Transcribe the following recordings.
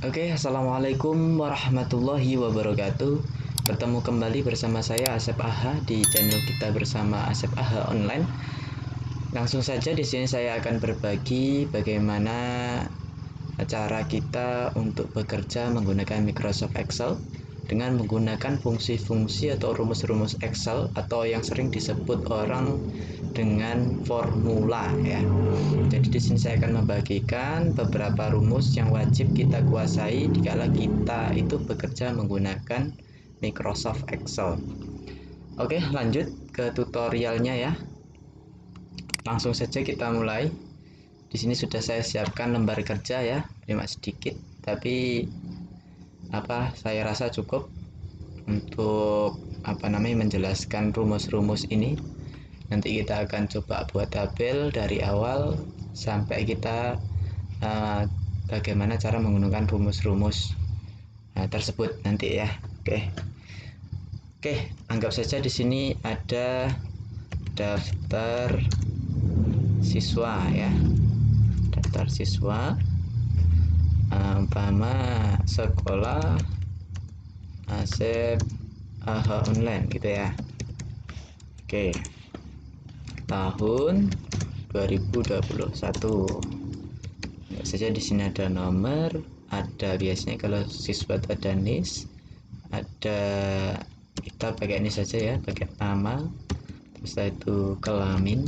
Oke, assalamualaikum warahmatullahi wabarakatuh. Bertemu kembali bersama saya Asep Aha di channel kita bersama Asep Aha Online. Langsung saja di sini saya akan berbagi bagaimana cara kita untuk bekerja menggunakan Microsoft Excel dengan menggunakan fungsi-fungsi atau rumus-rumus Excel atau yang sering disebut orang dengan formula ya. Jadi di sini saya akan membagikan beberapa rumus yang wajib kita kuasai dikala kita itu bekerja menggunakan Microsoft Excel. Oke, lanjut ke tutorialnya ya. Langsung saja kita mulai. Di sini sudah saya siapkan lembar kerja ya, cuma sedikit, tapi saya rasa cukup untuk menjelaskan rumus-rumus ini. Nanti kita akan coba buat tabel dari awal sampai kita bagaimana cara menggunakan rumus-rumus tersebut nanti ya. Oke, anggap saja di sini ada daftar siswa ya. Daftar siswa umpama sekolah Asep Aha Online gitu ya. Oke. Tahun 2021. Anggap saja di sini ada nomor, ada biasanya kalau siswa itu ada NIS, ada kita pakai ini saja ya, pakai nama, terus setelah itu kelamin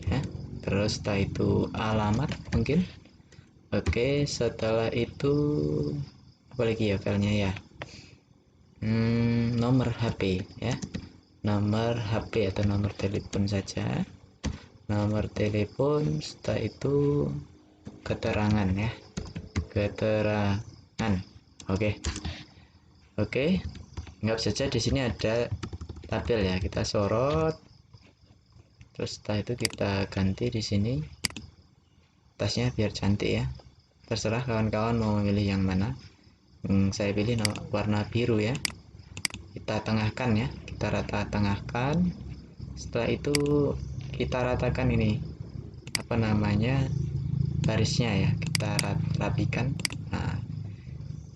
ya, terus setelah itu alamat mungkin. Oke, setelah itu apa lagi ya filenya ya, nomor HP ya, nomor HP atau nomor telepon saja, nomor telepon. Setelah itu keterangan ya, keterangan. Oke, anggap saja di sini ada tabel ya, kita sorot, terus setelah itu kita ganti di sini tasnya biar cantik ya. Terserah kawan-kawan mau memilih yang mana. Saya pilih warna biru ya. Kita tengahkan ya, kita rata tengahkan. Setelah itu kita ratakan ini barisnya ya, kita rapikan. Nah,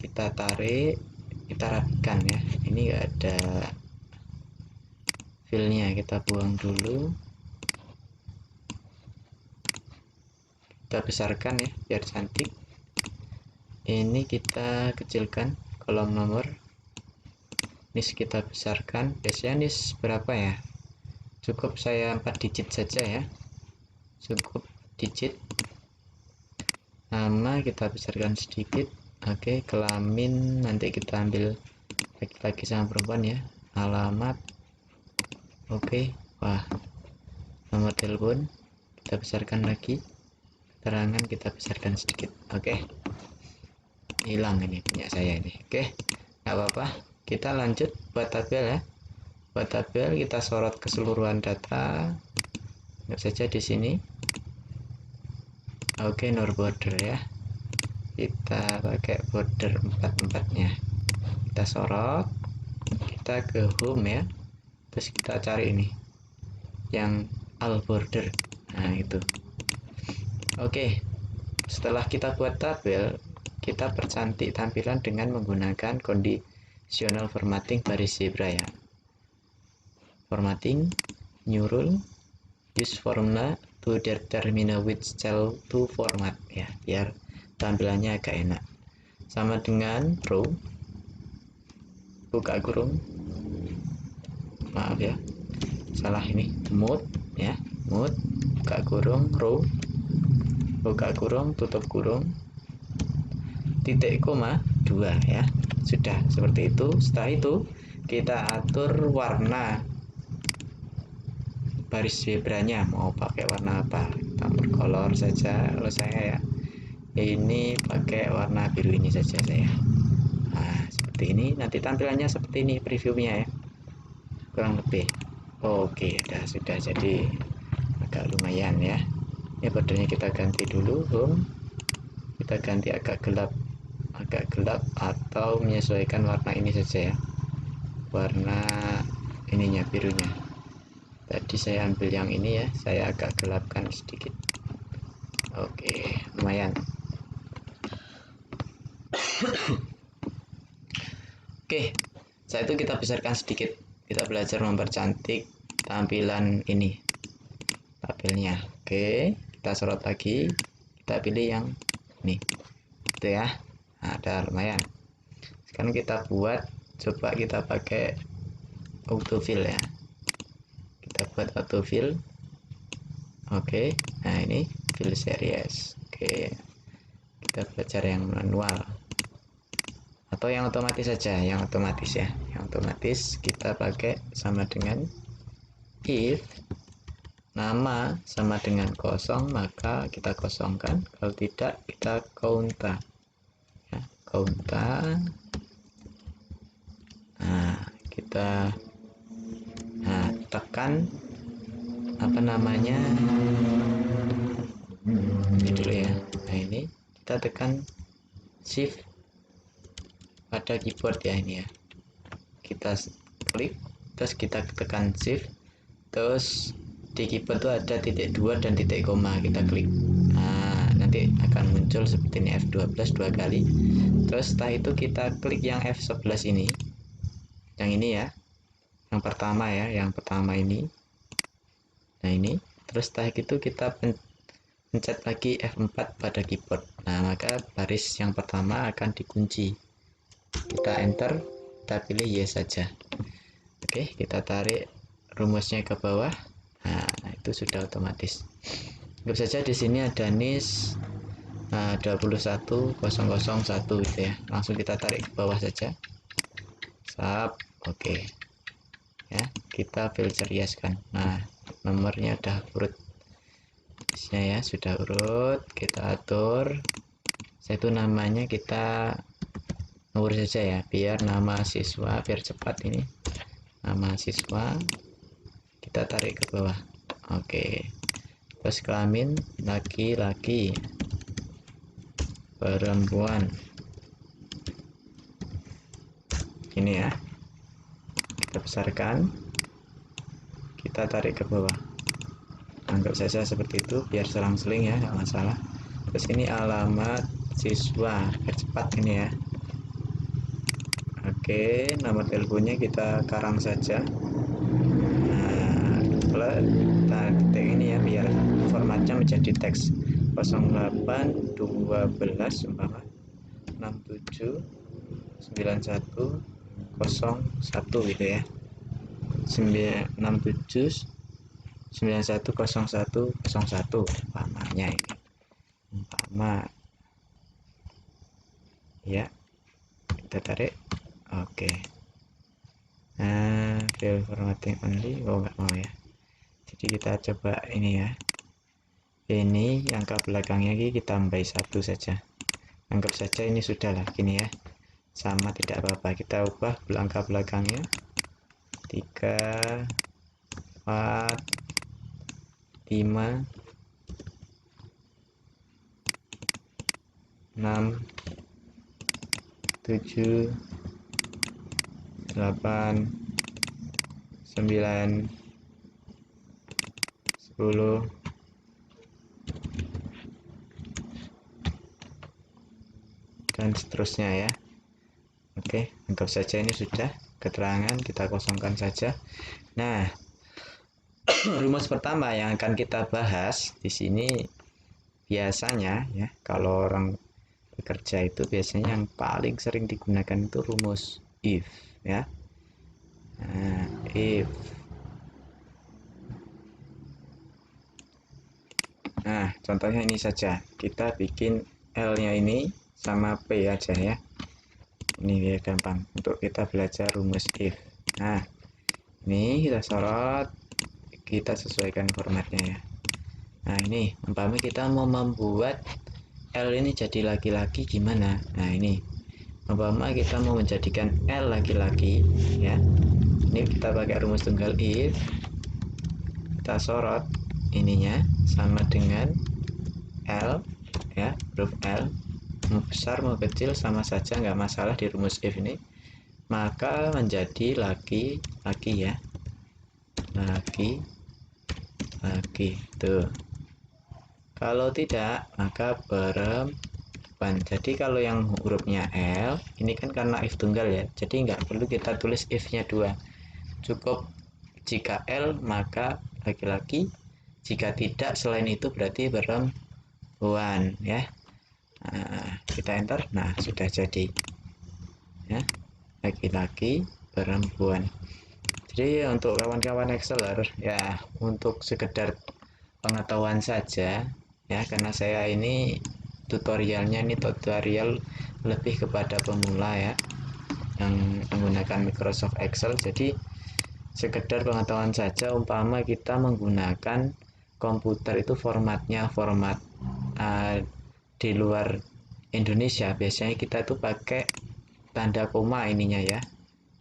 kita tarik, kita rapikan ya. Ini enggak ada fillnya, kita buang dulu, kita besarkan ya biar cantik. Ini kita kecilkan kolom nomor, NIS kita besarkan. Biasanya NIS berapa ya, cukup saya 4 digit saja ya, cukup digit. Nama kita besarkan sedikit. Oke, kelamin nanti kita ambil laki-laki sama perempuan ya. Alamat oke. Wah, nomor telepon kita besarkan lagi, keterangan kita besarkan sedikit. Oke, hilang ini punya saya ini. Oke, nggak apa-apa, kita lanjut buat tabel ya. Buat tabel kita sorot keseluruhan data. Nggak saja di sini. Oke, nur border ya, kita pakai border 4-4-nya. Kita sorot, kita ke home ya, terus kita cari ini yang all border. Nah itu. Oke, setelah kita buat tabel, kita percantik tampilan dengan menggunakan conditional formatting baris zebra ya. Formatting, new rule, use formula to determine which cell to format ya, biar tampilannya agak enak. Sama dengan row, buka kurung, maaf ya, salah ini, mode ya, mode, buka kurung, row, buka kurung, tutup kurung, titik koma 2 ya. Sudah seperti itu. Setelah itu kita atur warna baris zebranya, mau pakai warna apa, kita color saja. Kalau saya ya ini pakai warna biru ini saja saya. Nah seperti ini, nanti tampilannya seperti ini previewnya ya, kurang lebih. Oke, sudah jadi agak lumayan ya. Ini bordernya kita ganti dulu, home, kita ganti agak gelap atau menyesuaikan warna ini saja ya, warna ininya, birunya. Tadi saya ambil yang ini ya, saya agak gelapkan sedikit. Oke, lumayan. Oke, saat itu kita besarkan sedikit. Kita belajar mempercantik tampilan ini, tabelnya. Oke, kita sorot lagi. Kita pilih yang ini, itu ya. Nah, ada lumayan. Sekarang kita buat, coba kita pakai autofill ya. Kita buat autofill. Oke, nah ini fill series. Oke, kita belajar yang manual atau yang otomatis saja. Yang otomatis ya, yang otomatis kita pakai sama dengan if nama sama dengan kosong, maka kita kosongkan. Kalau tidak, kita counter ya, counter. Nah, kita tekan apa namanya ini dulu ya. Nah, ini kita tekan shift pada keyboard ya, ini ya. Kita klik, terus kita tekan shift, terus di keyboard itu ada titik 2 dan titik koma, kita klik. Nah, nanti akan muncul seperti ini, F12 dua kali. Terus setelah itu kita klik yang F11 ini, yang ini ya, yang pertama ya, yang pertama ini. Nah, ini terus setelah itu kita pencet lagi F4 pada keyboard. Nah, maka baris yang pertama akan dikunci. Kita enter, kita pilih yes saja. Oke, kita tarik rumusnya ke bawah. Nah, itu sudah otomatis. Anggap saja di sini ada NIS 21001 gitu ya. Langsung kita tarik ke bawah saja. Sap, oke. Ya, kita filter yes kan. Nah, nomornya udah urut. Ya, sudah urut. Kita atur. Itu namanya kita nomor saja ya, biar nama siswa, biar cepat ini. Nama siswa kita tarik ke bawah. Oke, terus kelamin laki-laki, perempuan, ini ya, kita besarkan, kita tarik ke bawah. Anggap saja seperti itu biar selang-seling ya, nggak masalah. Terus ini alamat siswa, biar cepat ini ya. Oke, nomor teleponnya kita karang saja. Nah, titik ini ya, biar formatnya menjadi teks 08 12 umpama 67 91 01 gitu ya. 67 91 01 01 umpamanya ini, umpama ya, kita tarik. Oke, nah file formatting only, nggak mau ya, jadi kita coba ini ya, ini angka belakangnya kita tambahi 1 saja. Anggap saja ini sudah lah gini ya, sama, tidak apa-apa. Kita ubah angka belakangnya 3 4 5 6 7 8 9 10 dan seterusnya ya. Oke, anggap saja ini sudah keterangan, kita kosongkan saja. Nah, rumus pertama yang akan kita bahas di sini, biasanya ya, kalau orang bekerja itu biasanya yang paling sering digunakan itu rumus if ya. Nah, if. Nah, contohnya ini saja, kita bikin L-nya ini sama P aja ya. Ini biar gampang untuk kita belajar rumus if. Nah, ini kita sorot, kita sesuaikan formatnya ya. Nah, ini umpama kita mau membuat L ini jadi laki-laki gimana? Nah, ini umpama kita mau menjadikan L laki-laki ya. Ini kita pakai rumus tunggal if. Kita sorot ininya sama dengan L ya, huruf L, mau besar mau kecil sama saja, nggak masalah di rumus if ini. Maka menjadi laki-laki ya, laki tuh. Kalau tidak, maka perempuan. 1. Jadi kalau yang hurufnya L ini kan karena if tunggal ya, jadi nggak perlu kita tulis if-nya 2, cukup jika L maka laki-laki, jika tidak selain itu berarti perempuan ya. Nah, kita enter, nah sudah jadi ya, laki-laki perempuan. Jadi untuk kawan-kawan Exceler ya, untuk sekedar pengetahuan saja ya, karena saya ini tutorialnya ini tutorial lebih kepada pemula ya yang menggunakan Microsoft Excel. Jadi sekedar pengetahuan saja, umpama kita menggunakan komputer itu formatnya format di luar Indonesia, biasanya kita tuh pakai tanda koma ininya ya,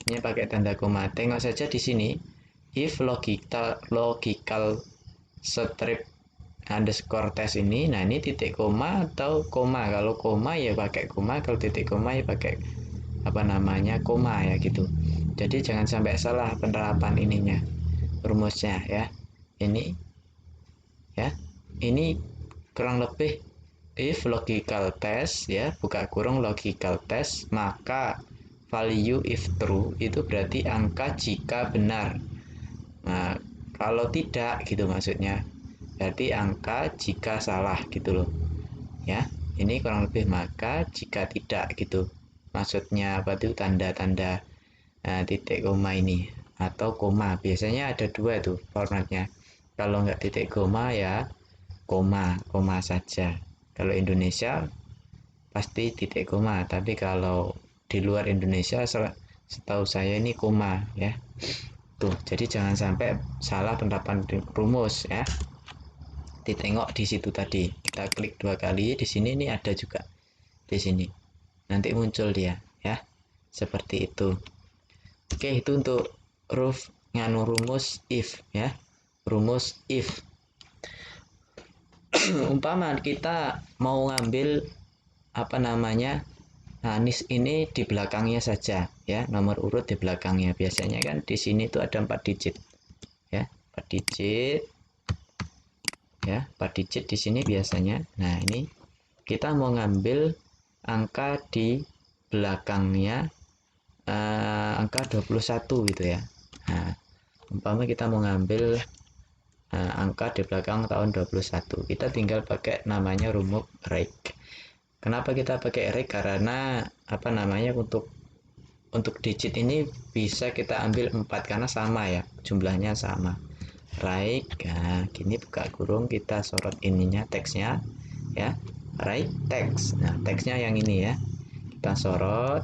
ini pakai tanda koma. Tengok saja di sini, if logical strip underscore test ini, nah ini titik koma atau koma. Kalau koma ya pakai koma, kalau titik koma ya pakai apa namanya koma ya gitu. Jadi jangan sampai salah penerapan ininya, rumusnya ya. Ini ya, ini kurang lebih if logical test ya, buka kurung logical test, maka value if true itu berarti angka jika benar. Nah, kalau tidak gitu maksudnya, berarti angka jika salah gitu loh. Ya, ini kurang lebih maka jika tidak gitu. Maksudnya apa tuh tanda-tanda titik koma ini atau koma. Biasanya ada 2 tuh formatnya. Kalau nggak titik koma ya koma saja. Kalau Indonesia pasti titik koma, tapi kalau di luar Indonesia setahu saya ini koma ya. Tuh, jadi jangan sampai salah penerapan rumus ya. Ditengok di situ tadi. Kita klik 2 kali di sini, ini ada juga di sini. Nanti muncul dia ya. Seperti itu. Oke, itu untuk rumus if ya. Rumus if. Umpama kita mau ngambil apa namanya, nis ini di belakangnya saja ya, nomor urut di belakangnya. Biasanya kan di sini tuh ada 4 digit ya, 4 digit ya, 4 digit di sini biasanya. Nah ini kita mau ngambil angka di belakangnya, angka 21 gitu ya. Nah umpama kita mau ngambil angka di belakang tahun 21, kita tinggal pakai namanya rumus reg. Kenapa kita pakai reg? Karena apa namanya, untuk digit ini bisa kita ambil 4 karena sama ya, jumlahnya sama. Reg, nah gini buka kurung, kita sorot ininya teksnya ya, right text. Nah teksnya yang ini ya, kita sorot,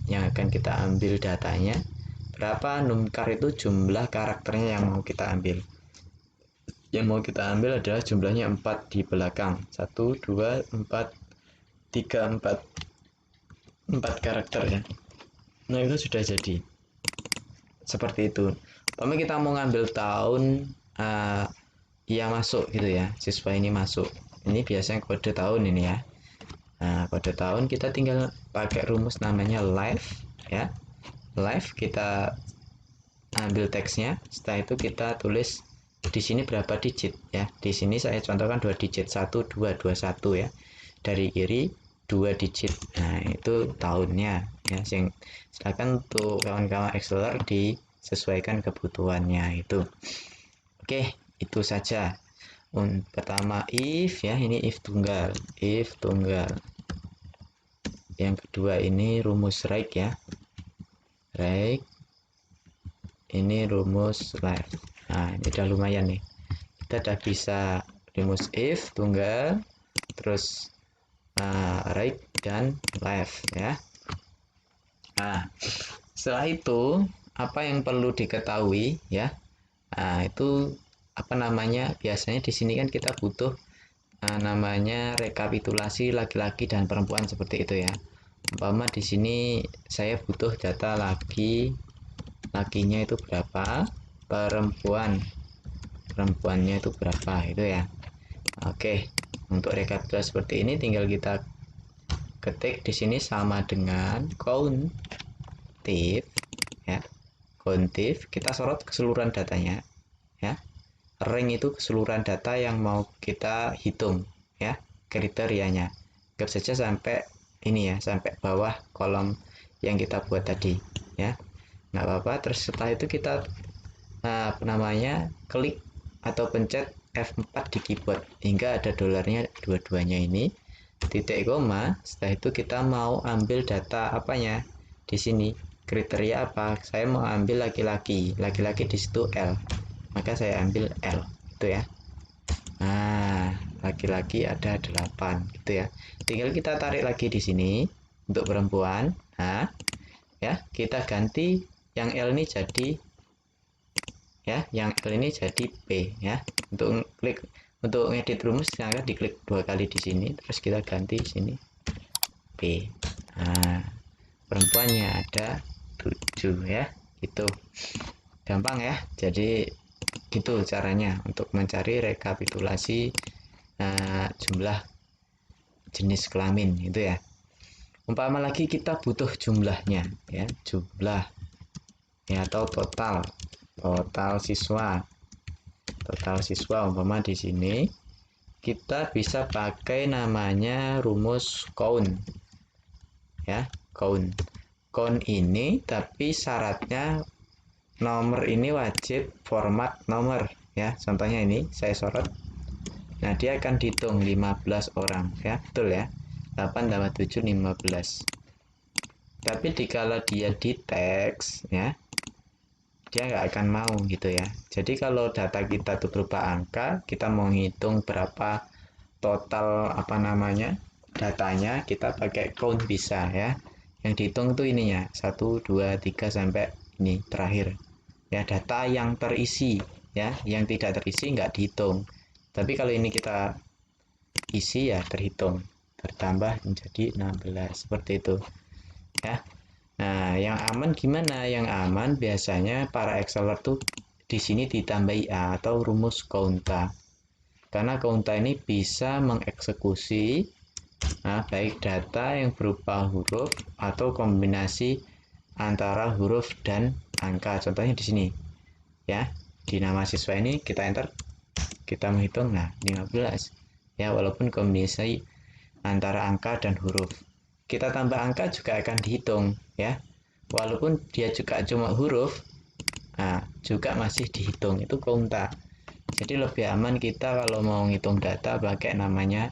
yang akan kita ambil datanya berapa, numcar itu jumlah karakternya yang mau kita ambil. Yang mau kita ambil adalah jumlahnya 4 di belakang, 1, 2, 4, 3, 4 karakter ya. Nah itu sudah jadi seperti itu. Tapi kita mau ngambil tahun yang masuk gitu ya, siswa ini masuk, ini biasanya kode tahun ini ya. Nah kode tahun kita tinggal pakai rumus namanya live ya. Live, kita ambil teksnya, setelah itu kita tulis di sini berapa digit ya. Di sini saya contohkan 2 digit, 1, 2, 21 ya. Dari kiri 2 digit. Nah itu tahunnya ya. Silakan untuk kawan-kawan Exceler disesuaikan kebutuhannya itu. Oke, itu saja. Pertama if ya, ini if tunggal, yang kedua ini rumus reg ya, reg, ini rumus live. Nah ini udah lumayan nih, kita udah bisa rumus if tunggal, terus reg dan live ya. Nah setelah itu apa yang perlu diketahui ya, itu apa namanya, biasanya di sini kan kita butuh namanya rekapitulasi laki-laki dan perempuan seperti itu ya. Umpama di sini saya butuh data lakinya itu berapa, perempuannya itu berapa itu ya. Oke, untuk rekapitulasi seperti ini tinggal kita ketik di sini sama dengan countif ya. Countif, kita sorot keseluruhan datanya ya. Rank itu keseluruhan data yang mau kita hitung ya, kriterianya. anggap saja sampai ini ya, sampai bawah kolom yang kita buat tadi ya, nggak apa-apa. Terus setelah itu kita klik atau pencet F4 di keyboard hingga ada dolarnya dua-duanya ini, titik koma. Setelah itu kita mau ambil data apanya di sini, kriteria apa, saya mau ambil laki-laki di situ L, maka saya ambil L itu ya. Nah, laki-laki ada 8 gitu ya, tinggal kita tarik lagi di sini untuk perempuan. Nah ya, kita ganti yang L ini jadi ya, yang L ini jadi P ya. Untuk ngedit rumus silahkan diklik 2 kali di sini, terus kita ganti sini P. Nah, perempuannya ada 7 ya, itu gampang ya. Jadi gitu caranya untuk mencari rekapitulasi jumlah jenis kelamin itu ya. Umpama lagi kita butuh jumlahnya ya, jumlah ya, atau total siswa. Total siswa umpama di sini kita bisa pakai namanya rumus count ya, count. Count ini tapi syaratnya nomor ini wajib format nomor ya. Contohnya ini saya sorot. Nah, dia akan dihitung 15 orang ya, betul ya. 8 tambah 7 15. Tapi dikala dia di teks ya, dia nggak akan mau gitu ya. Jadi kalau data kita itu berupa angka, kita mau ngitung berapa total datanya, kita pakai count bisa ya. Yang dihitung itu ininya 1 2 3 sampai ini terakhir ya, data yang terisi ya. Yang tidak terisi nggak dihitung, tapi kalau ini kita isi ya terhitung, bertambah menjadi 16 seperti itu ya. Nah, yang aman gimana? Yang aman biasanya para exceller tuh di sini ditambahi A atau rumus counta. Karena counta ini bisa mengeksekusi baik data yang berupa huruf atau kombinasi antara huruf dan angka. Contohnya di sini ya. Di nama siswa ini kita enter, kita menghitung 15 ya, walaupun kombinasi antara angka dan huruf. Kita tambah angka juga akan dihitung ya, walaupun dia juga cuma huruf, juga masih dihitung, itu counta. Jadi lebih aman kita kalau mau ngitung data pakai namanya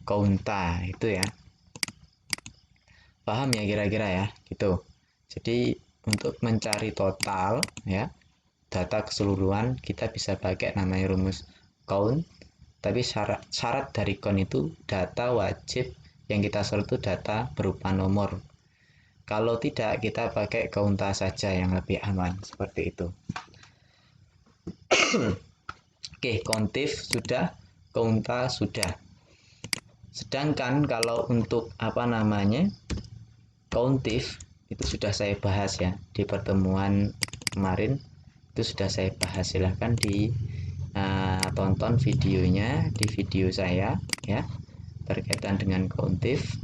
counta itu ya. Paham ya kira-kira ya gitu. Jadi untuk mencari total ya, data keseluruhan, kita bisa pakai namanya rumus count. Tapi syarat dari count itu data wajib yang kita sorot itu data berupa nomor. Kalau tidak, kita pakai counta saja yang lebih aman seperti itu. Oke, countif sudah, counta sudah. Sedangkan kalau untuk countif itu sudah saya bahas ya di pertemuan kemarin, itu sudah saya bahas. Silahkan tonton videonya di video saya ya, berkaitan dengan countif.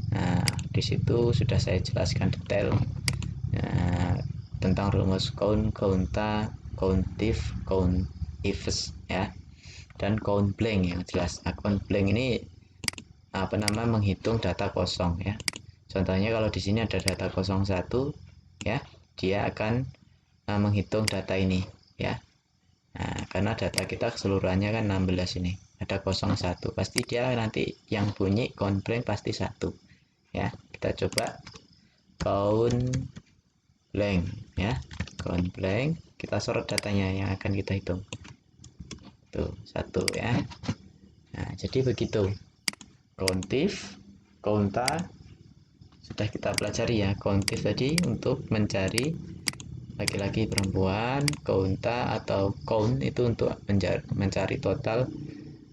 Nah, di situ sudah saya jelaskan detail tentang rumus count, counta, countif, countifs ya, dan count blank yang jelas. Count blank ini menghitung data kosong ya. Contohnya kalau di sini ada data 01 ya, dia akan menghitung data ini ya. Nah, karena data kita keseluruhannya kan 16 ini, ada 01, pasti dia nanti yang bunyi count blank pasti 1 ya. Kita coba count blank ya, count blank, kita sorot datanya yang akan kita hitung tuh 1 ya. Nah, jadi begitu countif, counta sudah kita pelajari ya. Countif tadi untuk mencari laki-laki perempuan, counta atau count itu untuk mencari total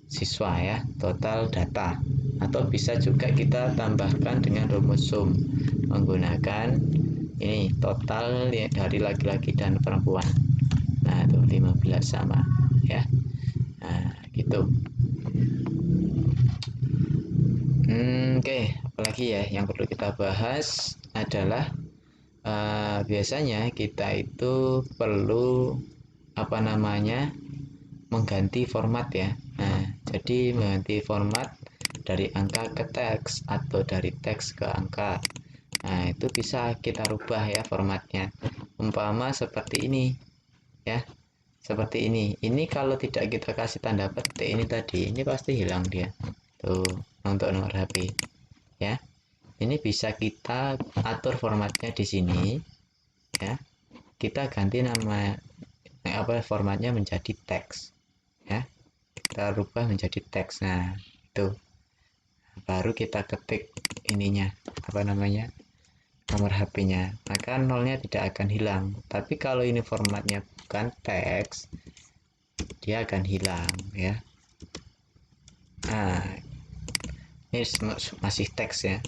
siswa ya, total data. Atau bisa juga kita tambahkan dengan rumus sum menggunakan ini total ya, dari laki-laki dan perempuan. Nah, itu 15 sama ya. Nah, gitu. Oke, apalagi ya yang perlu kita bahas adalah biasanya kita itu perlu mengganti format ya. Nah, jadi mengganti format dari angka ke teks atau dari teks ke angka. Nah, itu bisa kita rubah ya formatnya. Umpama seperti ini ya. Seperti ini. Ini kalau tidak kita kasih tanda petik ini tadi, ini pasti hilang dia. Tuh, untuk nomor HP ya. Ini bisa kita atur formatnya di sini ya. Kita ganti nama formatnya menjadi teks ya. Kita rubah menjadi teks. Nah, itu. Baru kita ketik ininya, nomor HP-nya, maka nolnya tidak akan hilang. Tapi kalau ini formatnya bukan teks, dia akan hilang ya. Nah, ini masih teks ya.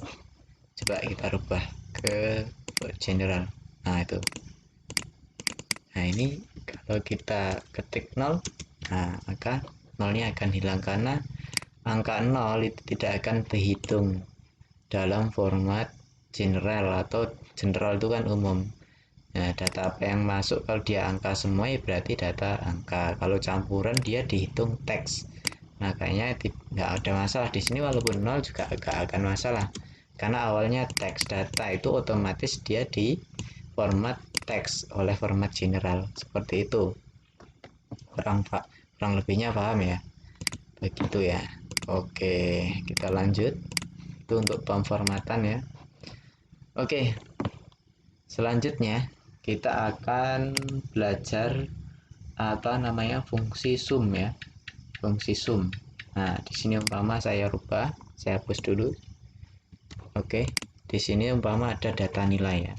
Coba kita rubah ke general. Nah, itu. Nah, ini kalau kita ketik 0, nah maka nolnya akan hilang karena angka 0 itu tidak akan terhitung dalam format general, atau general itu kan umum. Nah, data apa yang masuk kalau dia angka semua ya berarti data angka. Kalau campuran dia dihitung teks. Makanya tidak ada masalah di sini, walaupun 0 juga agak akan masalah. Karena awalnya teks, data itu otomatis dia di format teks oleh format general. Seperti itu. Kurang lebihnya paham ya? Begitu ya. Oke, kita lanjut. Itu untuk pemformatan ya. Oke. Selanjutnya kita akan belajar fungsi sum ya. Fungsi sum. Nah, di sini umpama saya rubah, saya hapus dulu. Oke. Di sini umpama ada data nilai ya.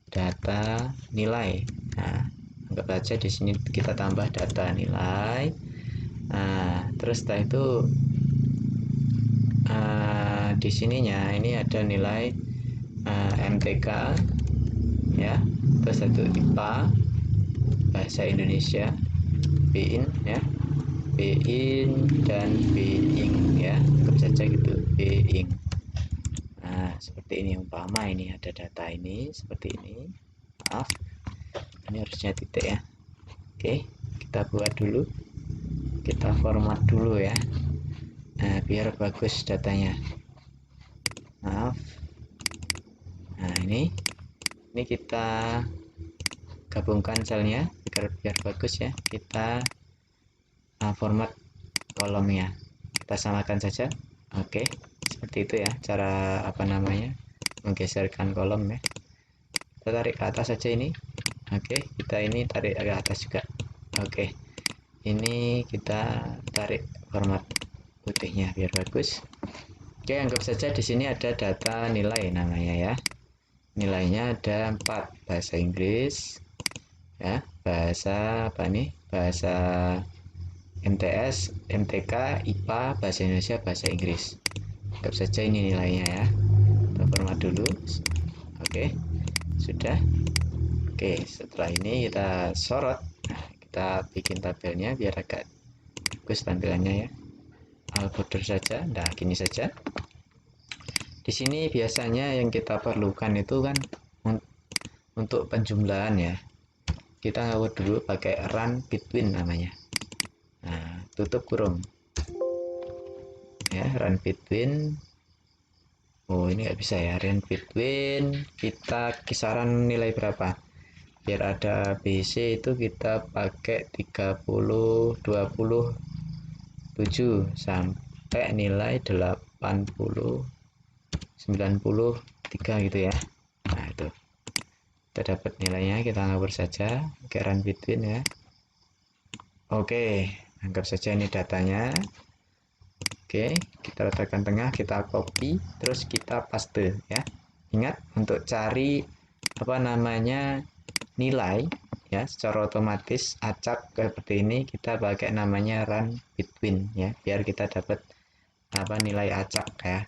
Data nilai. Nah, anggap saja di sini kita tambah data nilai. Nah, terus setelah itu di sininya ini ada nilai MTK ya, terus satu IPA, bahasa Indonesia, BIN ya, BIN dan BING ya, anggap saja gitu, BING. Nah, seperti ini umpama ini ada data ini seperti ini. Maaf, ini harusnya titik ya. Oke, kita buat dulu, kita format dulu ya. Nah, biar bagus datanya. Maaf. Nah, ini kita gabungkan selnya biar bagus ya. Kita format kolomnya, kita samakan saja. Oke, seperti itu ya cara menggeserkan kolom ya. Kita tarik ke atas saja ini. Oke, kita ini tarik ke atas juga. Oke, ini kita tarik format putihnya biar bagus. Oke, anggap saja di sini ada data nilai namanya ya. Nilainya ada 4, bahasa Inggris ya, bahasa MTS, MTK, IPA, bahasa Indonesia, bahasa Inggris. Anggap saja ini nilainya ya. Kita format dulu. Oke, sudah. Oke, setelah ini kita sorot. Nah, kita bikin tabelnya biar agak bagus tampilannya ya. Border saja. Nah, gini saja. Di sini biasanya yang kita perlukan itu kan untuk penjumlahan ya. Kita ngawur dulu pakai run between namanya. Nah, tutup kurung ya, run between. Oh, ini nggak bisa ya, run between. Kita kisaran nilai berapa biar ada BC, itu kita pakai 30, 27 sampai nilai 80, 93 gitu ya. Nah, itu kita dapat nilainya, kita ngawur saja pakai run between ya. Oke, anggap saja ini datanya. Oke, kita letakkan tengah, kita copy, terus kita paste ya. Ingat, untuk cari nilai ya secara otomatis acak seperti ini, kita pakai namanya run between ya, biar kita dapat nilai acak ya.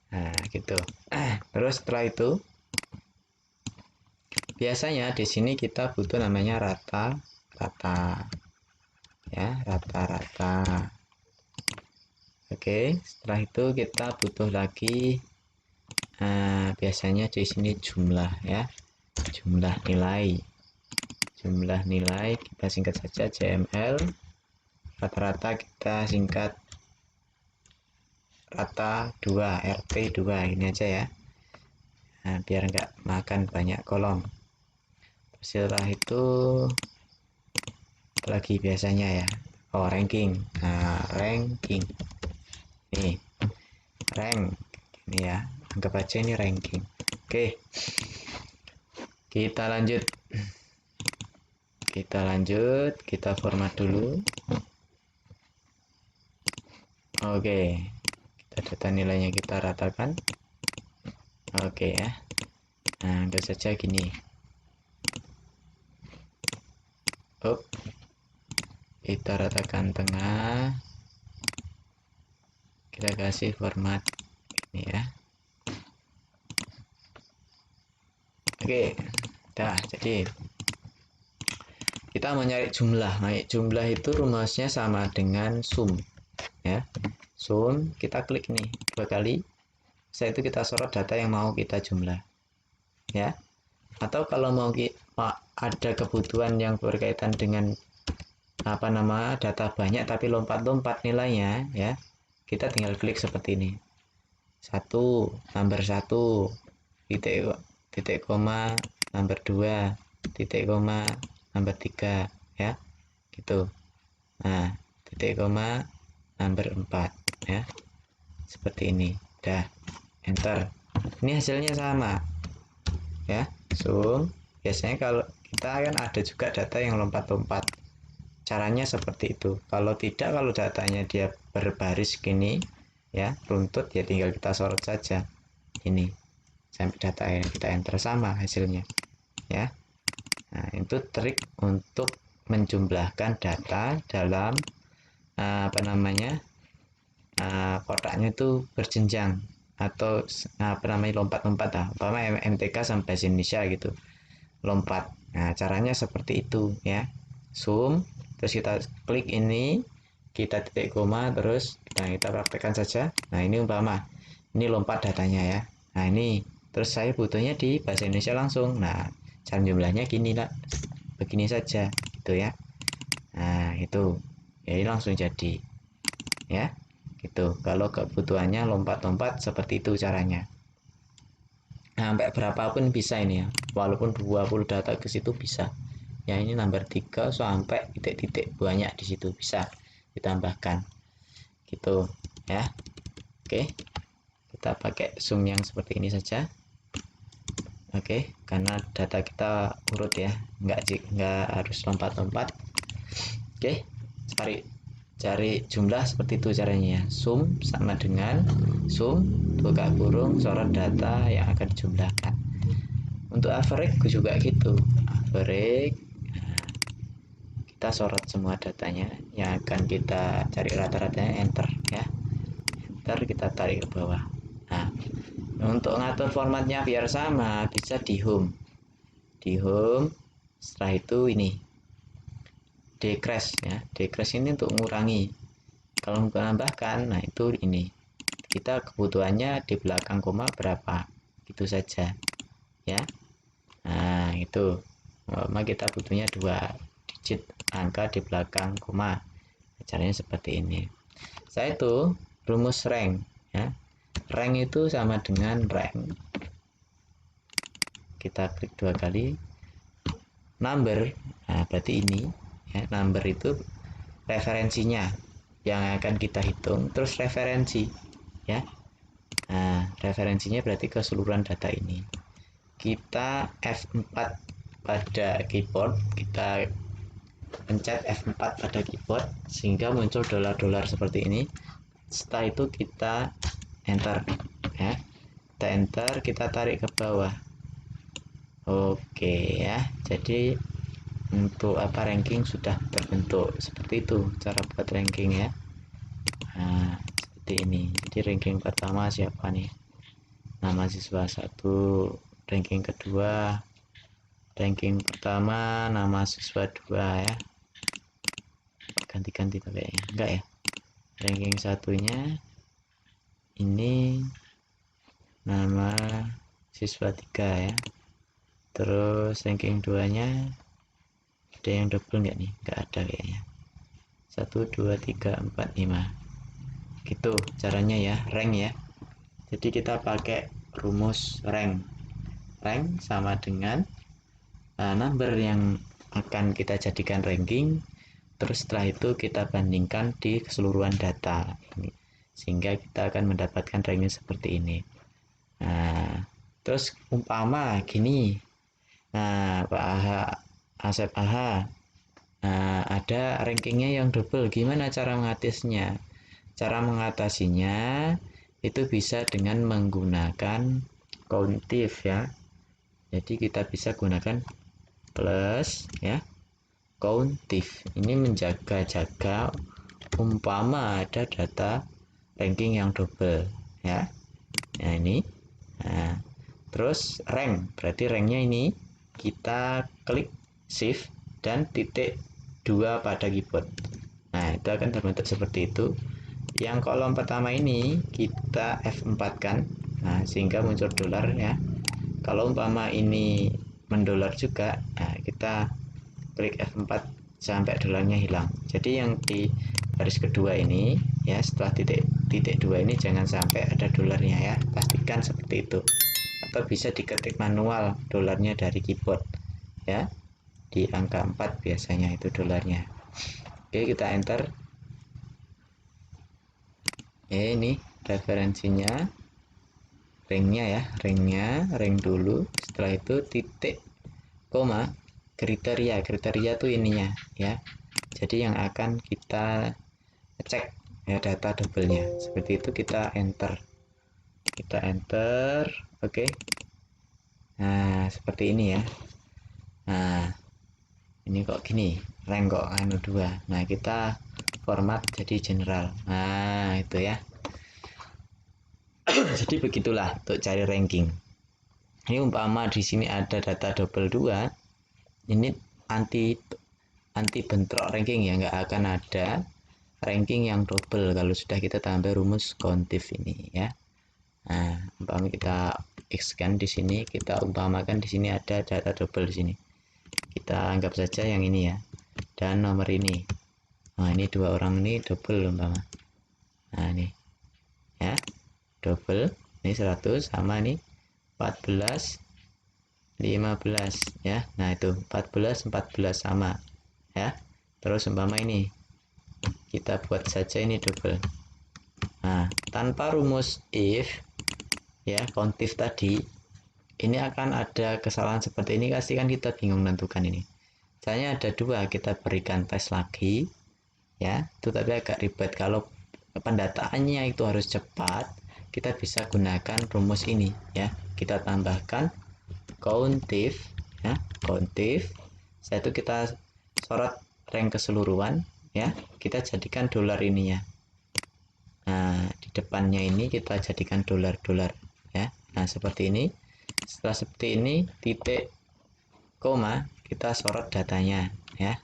Nah, gitu. Terus setelah itu biasanya di sini kita butuh namanya rata-rata ya, rata-rata. Oke, setelah itu kita butuh lagi biasanya di sini jumlah ya, jumlah nilai kita singkat saja JML. Rata-rata kita singkat rata 2, RT 2 ini aja ya. Nah, biar nggak makan banyak kolom. Setelah itu lagi biasanya ya, ranking. Nah, ranking nih, rank ini ya, anggap aja ini ranking. Oke, kita lanjut, kita format dulu. Oke, kita data nilainya kita ratakan. Oke ya, nah anggap saja gini. Kita ratakan tengah, kita kasih format ini ya. Oke, dah. Jadi kita mau nyari jumlah. Nah, jumlah itu rumusnya sama dengan sum ya. Sum, kita klik nih 2 kali. Setelah itu kita sorot data yang mau kita jumlah ya. Atau kalau mau ada kebutuhan yang berkaitan dengan data banyak tapi lompat-lompat nilainya ya, kita tinggal klik seperti ini. Number 1 titik koma, number 2 titik koma, number 3 ya, gitu. Nah, titik koma, number 4 ya, seperti ini. Dah, enter. Ini hasilnya sama ya. Zoom. Biasanya kalau kita kan ada juga data yang lompat-lompat, caranya seperti itu. Kalau tidak, kalau datanya dia berbaris gini ya, runtut, ya tinggal kita sorot saja ini sampai data yang kita enter sama hasilnya ya. Nah, itu trik untuk menjumlahkan data dalam kotaknya itu berjenjang atau lompat-lompat umpama MTK sampai bahasa Indonesia gitu, lompat. Nah, caranya seperti itu ya. Zoom, terus kita klik ini, kita titik koma, terus kita praktekkan saja. Nah, ini umpama ini lompat datanya ya. Nah, ini terus saya butuhnya di bahasa Indonesia langsung. Nah, cara jumlahnya gini lah, begini saja gitu ya. Nah, itu ya, ini langsung jadi ya gitu. Kalau kebutuhannya lompat-lompat seperti itu caranya. Nah, sampai berapapun bisa ini ya, walaupun 20 data ke situ bisa ya. Ini number 3 sampai titik-titik banyak di situ bisa ditambahkan gitu ya. Oke, kita pakai zoom yang seperti ini saja. Oke, karena data kita urut ya, nggak harus lompat-lompat. Oke, cari jumlah seperti itu caranya. Sum sama dengan sum buka kurung sorot data yang akan dijumlahkan. Untuk average juga gitu. Average, kita sorot semua datanya yang akan kita cari rata-ratanya, enter ya. Enter, kita tarik ke bawah. Nah, untuk ngatur formatnya biar sama bisa di home. Di home, setelah itu ini decrease ya. Decrease ini untuk mengurangi. Kalau menambahkan, nah itu ini. Kita kebutuhannya di belakang koma berapa. Gitu saja. Ya. Nah, itu. Kita butuhnya 2 digit angka di belakang koma. Caranya seperti ini. Saya itu rumus rank ya. Rank itu sama dengan rank. Kita klik 2 kali. Number, nah berarti ini ya, number itu referensinya yang akan kita hitung, terus referensi ya. Nah, referensinya berarti keseluruhan data ini. Kita F4 pada keyboard, kita pencet F4 pada keyboard sehingga muncul dolar-dolar seperti ini. Setelah itu kita enter ya. Kita enter, kita tarik ke bawah. Oke ya. Jadi untuk ranking sudah terbentuk seperti itu cara buat ranking ya. Nah, seperti ini. Jadi ranking pertama siapa nih? Nama siswa 1. Ranking kedua, ranking pertama nama siswa 2 ya. Ganti-ganti kayaknya enggak ya. Ranking satunya ini nama siswa 3 ya. Terus ranking 2-nya ada yang double nggak nih? Nggak ada kayaknya. 1 2 3 4 5. gitu caranya ya, rank ya. Jadi kita pakai rumus rank sama dengan number yang akan kita jadikan ranking, terus setelah itu kita bandingkan di keseluruhan data ini, sehingga kita akan mendapatkan ranking seperti ini. Nah, terus umpama gini, nah Pak AHA, Asep AHA, nah, ada rankingnya yang double, gimana cara mengatasinya? Cara mengatasinya itu bisa dengan menggunakan countif ya. Jadi kita bisa gunakan plus ya, countif. Ini menjaga-jaga umpama ada data ranking yang double ya. Nah ini, nah, terus rank, berarti ranknya ini kita klik shift dan titik 2 pada keyboard. Nah itu akan terbentuk seperti itu. Yang kolom pertama ini kita F4 kan, nah sehingga muncul dolar ya. Kalau umpama ini mendolar juga, nah kita klik F4 sampai dolarnya hilang. Jadi yang di baris kedua ini ya, setelah titik 2 ini jangan sampai ada dolarnya ya, pastikan seperti itu. Atau bisa diketik manual dolarnya dari keyboard ya, di angka 4 biasanya itu dolarnya. Oke, kita enter. Ini referensinya, ringnya ya, ring dulu, setelah itu titik koma kriteria tuh ininya ya, jadi yang akan kita cek ya data doublenya seperti itu. Kita enter, oke. Nah seperti ini ya. Nah ini kok gini, rank kok anu 2. Nah kita format jadi general. Nah itu ya. Jadi begitulah untuk cari ranking. Ini umpama di sini ada data double 2, ini anti bentrok ranking ya, nggak akan ada ranking yang double kalau sudah kita tambah rumus countif ini ya. Nah, umpama kita x kan di sini, kita umpamakan di sini ada data double di sini. Kita anggap saja yang ini ya. Dan nomor ini. Nah, ini dua orang ini double umpama. Nah, ini. Ya. Double. Ini 100 sama nih 14 15 ya. Nah, itu 14 sama ya. Terus umpama ini kita buat saja ini double. Nah, tanpa rumus if ya, countif tadi, ini akan ada kesalahan seperti ini, pasti kan kita bingung menentukan ini. Caranya ada dua, kita berikan tes lagi ya, itu tapi agak ribet. Kalau pendataannya itu harus cepat, kita bisa gunakan rumus ini ya. Kita tambahkan countif ya, countif. Setelah itu kita sorot rank keseluruhan ya, kita jadikan dolar ininya. Nah di depannya ini kita jadikan dolar ya. Nah seperti ini. Setelah seperti ini, titik koma, kita sorot datanya ya.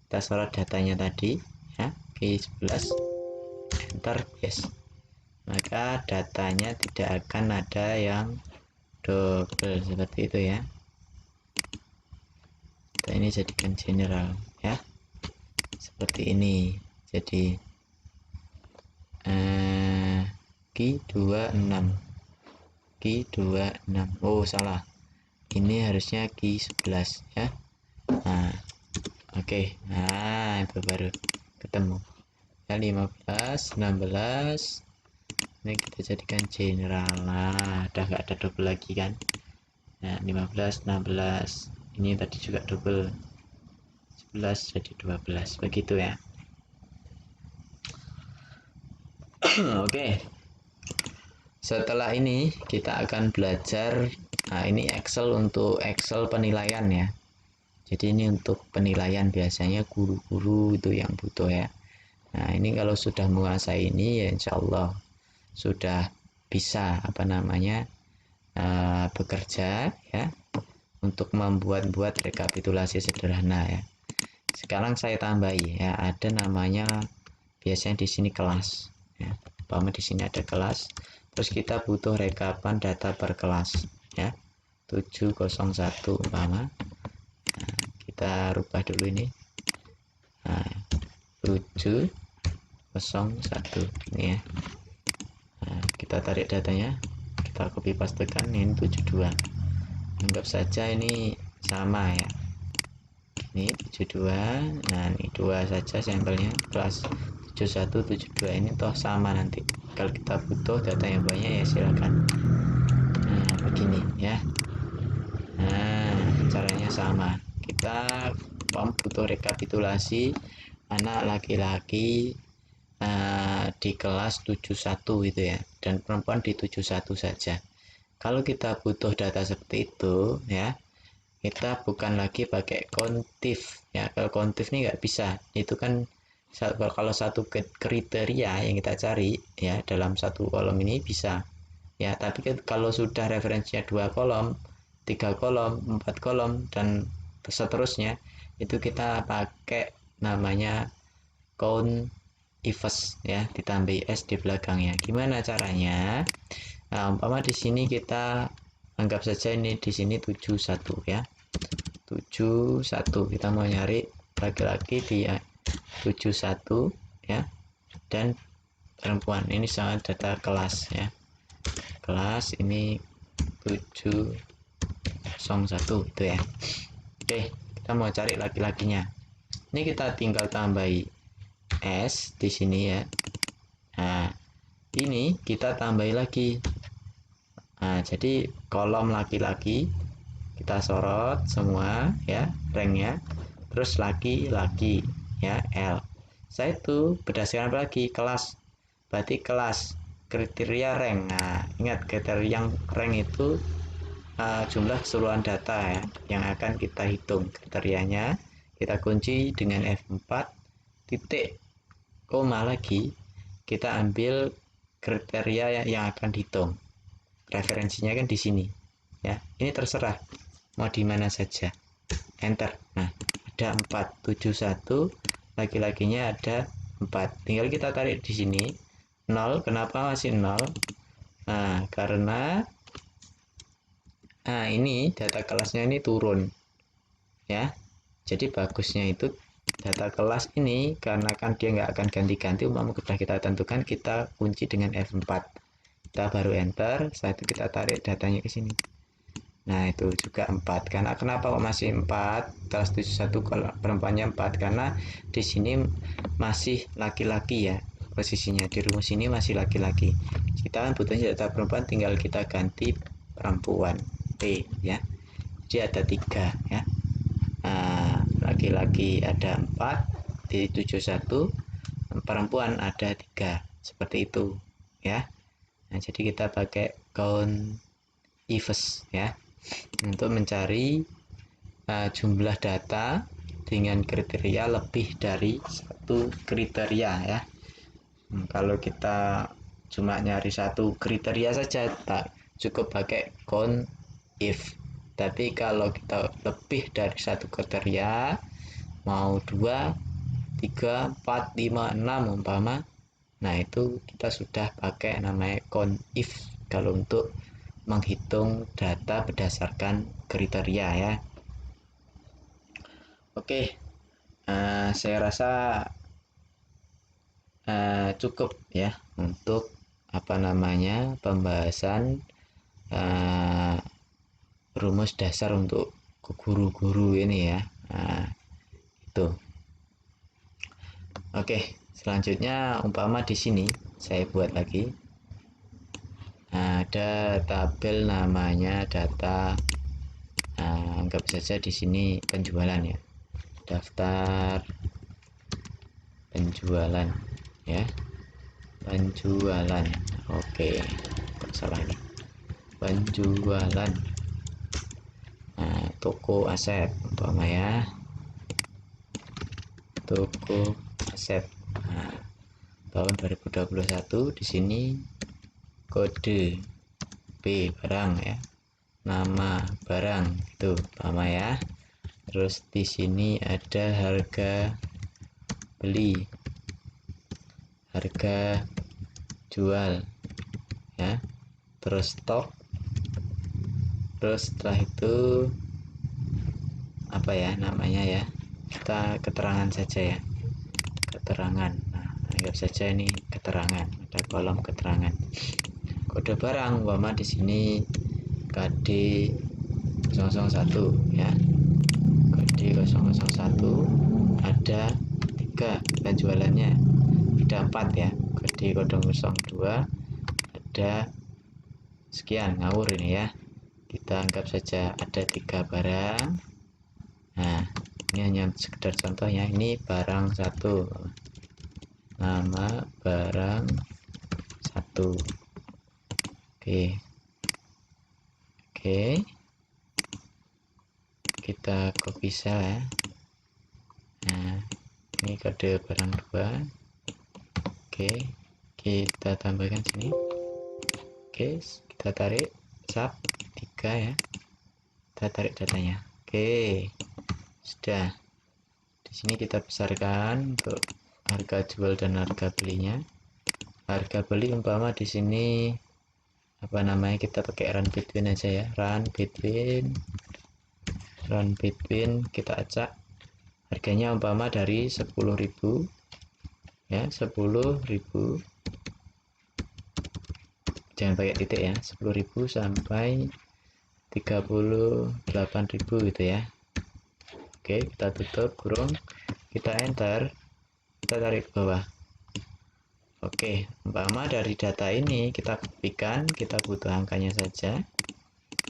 Kita sorot datanya tadi ya, Q11, enter, yes. Maka datanya tidak akan ada yang double seperti itu ya. Kita ini jadikan general ya, seperti ini. Jadi Q26, oh salah, ini harusnya Q11 ya. Nah oke. Nah itu baru ketemu ya, 15 16. Ini kita jadikan general. Nah udah nggak ada double lagi kan. Nah 15 16, ini tadi juga double, 11 jadi 12 begitu ya. Oke, setelah ini kita akan belajar. Nah ini Excel, untuk Excel penilaian ya. Jadi ini untuk penilaian, biasanya guru-guru itu yang butuh ya. Nah ini kalau sudah menguasai ini ya insya Allah sudah bisa bekerja ya, untuk membuat rekapitulasi sederhana ya. Sekarang saya tambahi ya, ada namanya biasanya di sini kelas ya. Umpama di sini ada kelas, terus kita butuh rekapan data per kelas ya, 701 umpama. Nah, kita rubah dulu ini. Nah, 701 01 ini ya. Nah, kita tarik datanya, kita copy pastekan, ini 72. Anggap saja ini sama ya, ini 72. Nah ini 2 saja sampelnya, kelas 71 72 ini toh sama, nanti kalau kita butuh data yang banyak ya silakan. Nah begini ya. Nah caranya sama, kita butuh rekapitulasi anak laki-laki di kelas 71 gitu ya, dan perempuan di 71 saja. Kalau kita butuh data seperti itu ya, kita bukan lagi pakai kontif ya. Kalau kontif ini nggak bisa, itu kan kalau satu kriteria yang kita cari ya dalam satu kolom ini bisa ya, tapi kalau sudah referensinya 2 kolom, 3 kolom, 4 kolom dan seterusnya, itu kita pakai namanya count ifs ya, ditambahi s di belakangnya. Gimana caranya? Nah, umpama di sini kita anggap saja ini di sini 71 ya. 71 kita mau nyari laki-laki di 71 ya, dan perempuan. Ini sama data kelas ya. Kelas ini 701 itu ya. Oke, kita mau cari laki-lakinya. Ini kita tinggal tambahi S di sini ya. Nah, ini kita tambahi lagi. Nah, jadi kolom laki-laki kita sorot semua ya, ranknya, terus laki-laki ya, L. Saya itu berdasarkan apa lagi? Kelas. Berarti kelas kriteria rank. Nah, ingat kriteria yang rank itu jumlah keseluruhan data ya yang akan kita hitung. Kriterianya kita kunci dengan F4 titik koma lagi, kita ambil kriteria yang akan dihitung. Referensinya kan di sini ya. Ini terserah mau di mana saja. Enter. Nah, ada 471, laki-lakinya ada 4. Tinggal kita tarik di sini 0. Kenapa masih 0? Nah, karena ini data kelasnya ini turun ya. Jadi bagusnya itu data kelas ini, karena kan dia nggak akan ganti-ganti, umpama sudah kita tentukan, kita kunci dengan F4, kita baru enter. Setelah itu kita tarik datanya ke sini. Nah itu juga 4. Karena kenapa kok masih 4? Kelas 71 kalau perempuannya 4, karena di sini masih laki-laki ya, posisinya di rumus ini masih laki-laki. Kita kan butuhnya data perempuan, tinggal kita ganti perempuan P ya. Jadi ada 3 ya. Laki-laki ada 4 di 71, perempuan ada 3, seperti itu ya. Nah jadi kita pakai count ifs ya untuk mencari jumlah data dengan kriteria lebih dari satu kriteria ya. Kalau kita cuma nyari satu kriteria saja, tak cukup pakai count if. Tapi kalau kita lebih dari satu kriteria, mau 2, 3, 4, 5, 6 umpama, nah itu kita sudah pakai namanya count if kalau untuk menghitung data berdasarkan kriteria ya. Oke, saya rasa cukup ya untuk pembahasan rumus dasar untuk guru-guru ini ya. Itu. Oke, selanjutnya umpama di sini saya buat lagi. Ada tabel namanya data. Anggap saja di sini penjualan ya. Daftar penjualan ya. Penjualan. Oke. Kok salah nih. Penjualan. Toko aset umpama ya. Toko aset. Tahun 2021 di sini kode B barang ya. Nama barang itu umpama ya. Terus di sini ada harga beli, harga jual ya, terus stok, terus setelah itu apa ya namanya ya, kita keterangan saja ya, keterangan. Nah anggap saja ini keterangan, ada kolom keterangan. Kode barang umpama di sini KD 001 ya, KD 001 ada 3 penjualannya, ada 4 ya, KD 002 ada sekian, ngawur ini ya, kita anggap saja ada 3 barang. Nah, ini hanya sekedar contoh ya, ini barang 1, nama barang 1. Oke, kita copy cell ya. Nah, ini kode barang 2. Oke, kita tambahkan sini. Oke, kita tarik sub 3 ya, kita tarik datanya. Oke, sudah. Di sini kita besarkan untuk harga jual dan harga belinya. Harga beli umpama di sini apa namanya, kita pakai run between aja ya, run between kita acak harganya umpama dari 10.000 ya, 10.000, jangan pakai titik ya, 10.000 sampai 38.000 gitu ya. Oke, kita tutup kurung, kita enter, kita tarik ke bawah. Oke, umpama dari data ini kita kopikan, kita butuh angkanya saja.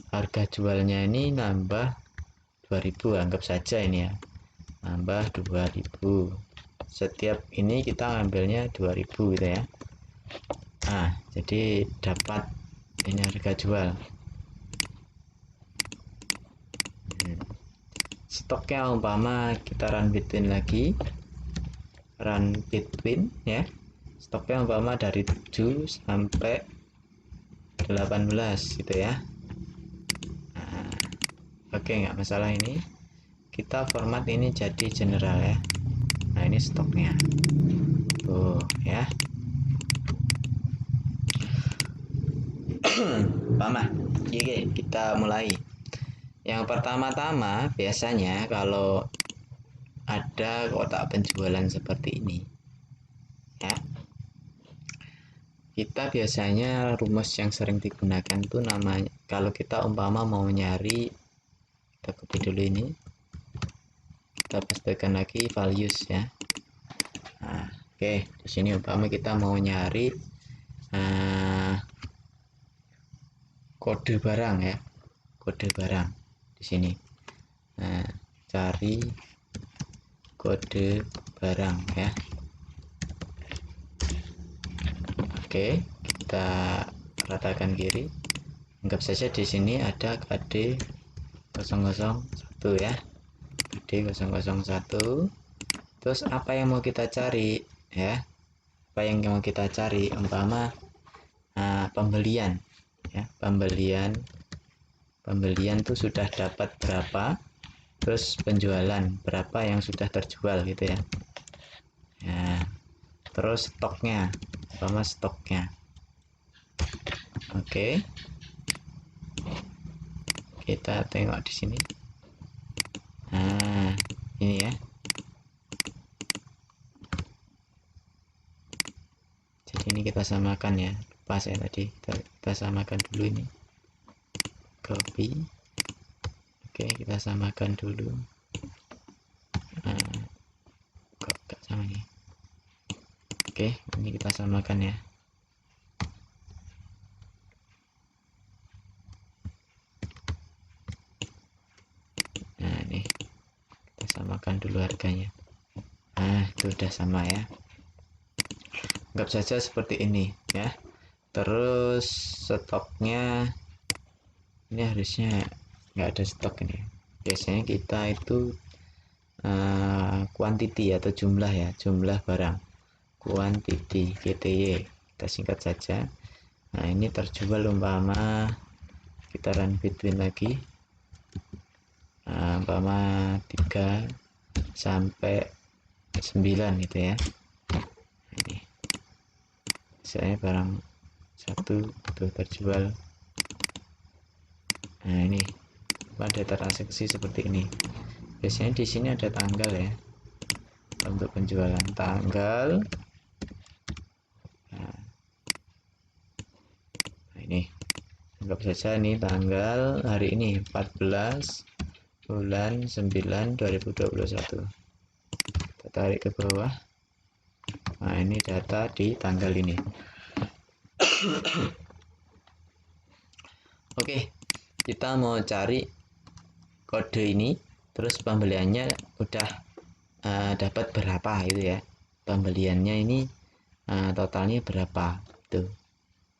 Harga jualnya ini nambah 2000, anggap saja ini ya, nambah 2000. Setiap ini kita ambilnya 2000 gitu ya. Nah, jadi dapat ini harga jual. Stoknya umpama kita run between lagi, run between ya, stoknya umpama dari 7 sampai 18 gitu ya. Nah, oke, nggak masalah, ini kita format ini jadi general ya. Nah, ini stoknya tuh ya. Umpama oke, kita mulai. Yang pertama-tama biasanya kalau ada kotak penjualan seperti ini ya, kita biasanya rumus yang sering digunakan tuh namanya, kalau kita umpama mau nyari, kita copy dulu ini, kita pastekan lagi values ya. Nah, oke, di sini umpama kita mau nyari kode barang ya, kode barang di sini. Nah, cari kode barang ya. Oke, kita ratakan kiri. Anggap saja di sini ada KD 001 ya, KD 001. Terus apa yang mau kita cari ya, apa yang mau kita cari, umpama pembelian ya, pembelian tuh sudah dapat berapa, terus penjualan berapa yang sudah terjual gitu ya. Nah, terus stoknya, umpama stoknya. Oke, kita tengok di sini. Nah, ini ya. Jadi ini kita samakan ya, pas ya tadi kita samakan dulu ini, copy. Oke, kita samakan dulu. Kok gak sama nih. Oke, ini kita samakan ya. Nah, ini kita samakan dulu harganya. Nah, itu udah sama ya. Anggap saja seperti ini ya. Terus stoknya ini harusnya nggak ada stok ini. Biasanya kita itu quantity atau jumlah ya, jumlah barang, quantity GTY, kita singkat saja. Nah, ini terjual umpama kita run between lagi, umpama 3 sampai 9 gitu ya. Ini saya barang 1 itu terjual. Nah, ini pada transaksi seperti ini. Biasanya di sini ada tanggal ya, untuk penjualan tanggal anggap saja ini tanggal hari ini 14 bulan 9 2021. Kita tarik ke bawah. Nah, ini data di tanggal ini. Oke, kita mau cari kode ini, terus pembeliannya udah dapat berapa gitu ya. Pembeliannya ini totalnya berapa tuh,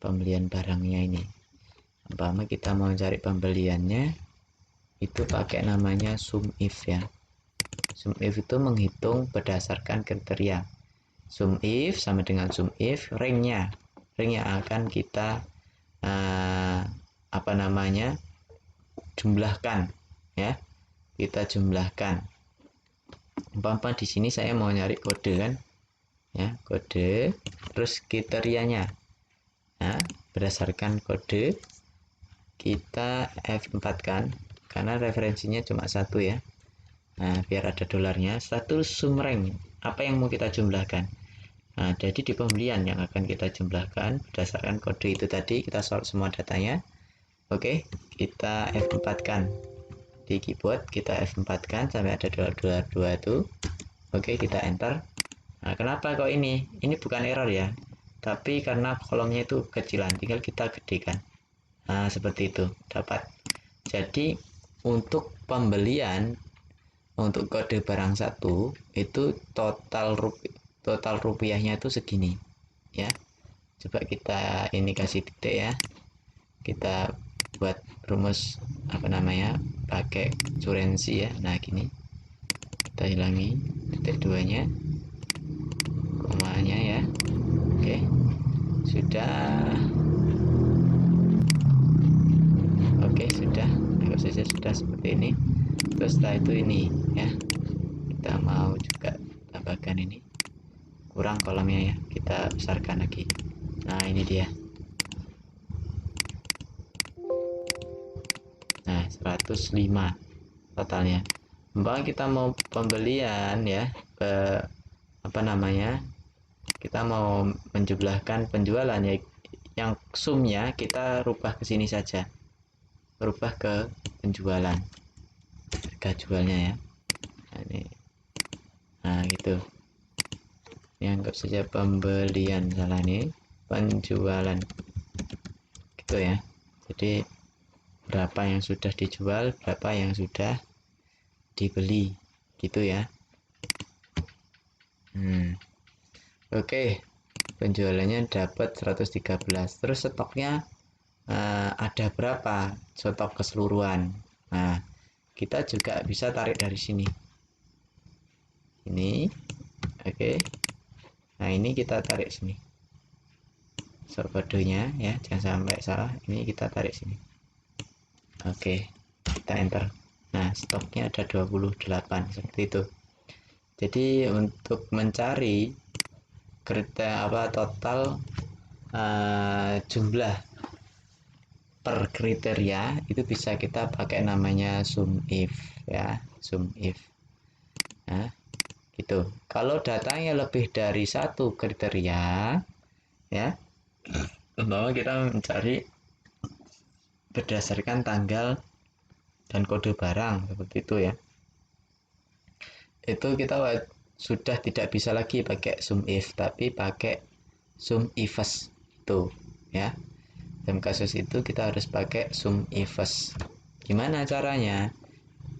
pembelian barangnya ini. Umpama kita mau cari pembeliannya itu pakai namanya SUMIF ya. SUMIF itu menghitung berdasarkan kriteria. SUMIF sama dengan SUMIF ringnya akan kita jumlahkan ya, kita jumlahkan. Umpama di sini saya mau nyari kode kan ya, kode terus kriterianya. Nah, berdasarkan kode kita F4 kan, karena referensinya cuma satu ya. Nah, biar ada dolarnya. Status sumring, apa yang mau kita jumlahkan. Nah, jadi di pembelian yang akan kita jumlahkan berdasarkan kode itu tadi, kita sort semua datanya. Oke, kita F4 kan di keyboard, kita F4 kan sampai ada dolar 2 itu. Oke, kita enter. Nah, kenapa kok ini bukan error ya, tapi karena kolomnya itu kecilan, tinggal kita gedekan. Nah, seperti itu dapat. Jadi untuk pembelian, untuk kode barang satu itu total rupiahnya itu segini ya. Coba kita ini kasih titik ya, kita buat rumus pakai curensi ya. Nah, gini kita hilangi titik 2 nya, komanya ya. Oke, sudah. Oke, sudah. Anggap saja sudah seperti ini. Terus setelah itu ini ya, kita mau juga tambahkan ini, kurang kolomnya ya, kita besarkan lagi. Nah, ini dia. Nah, 105 totalnya. Umpama kita mau pembelian ya, kita mau menjumlahkan penjualan ya, yang sumnya kita rubah ke sini saja, rubah ke penjualan, harga jualnya ya. Nah, ini. Nah, gitu. Ini anggap saja pembelian, salah nih, penjualan gitu ya. Jadi berapa yang sudah dijual, berapa yang sudah dibeli gitu ya. Oke, penjualannya dapat 113. Terus stoknya ada berapa, stok keseluruhan. Nah, kita juga bisa tarik dari sini ini. Oke, nah ini kita tarik sini, so kodenya ya, jangan sampai salah. Ini kita tarik sini. Oke, kita enter. Nah, stoknya ada 28 seperti itu. Jadi untuk mencari total jumlah per kriteria itu bisa kita pakai namanya SUMIF ya, SUMIF. Nah, gitu. Kalau datanya lebih dari satu kriteria ya, umpama kita mencari berdasarkan tanggal dan kode barang seperti itu ya, itu kita sudah tidak bisa lagi pakai SUMIF, tapi pakai SUMIFES itu ya. Dalam kasus itu kita harus pakai SUMIFES. Gimana caranya?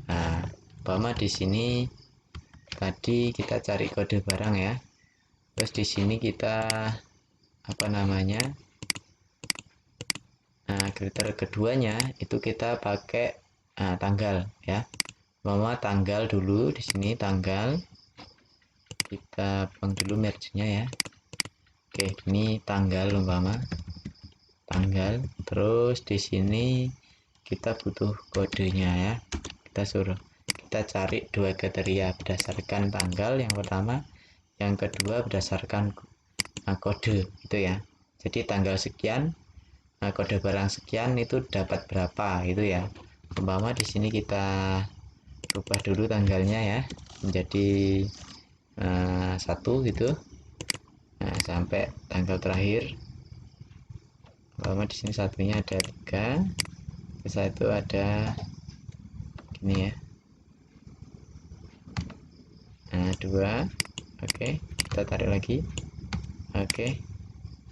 Nah, umpama di sini tadi kita cari kode barang ya, terus di sini kita kriteria keduanya itu kita pakai tanggal ya. Umpama tanggal dulu, di sini tanggal, kita buang dulu merge-nya ya. Oke, ini tanggal, umpama tanggal, terus di sini kita butuh kodenya ya. Kita cari dua kriteria berdasarkan tanggal yang pertama, yang kedua berdasarkan kode itu ya. Jadi tanggal sekian, kode barang sekian itu dapat berapa gitu ya. Umpama di sini kita rubah dulu tanggalnya ya menjadi 1 gitu. Nah, sampai tanggal terakhir. umpama di sini satunya ada 3, ke itu ada gini ya. Nah, 2. Oke, kita tarik lagi. Oke,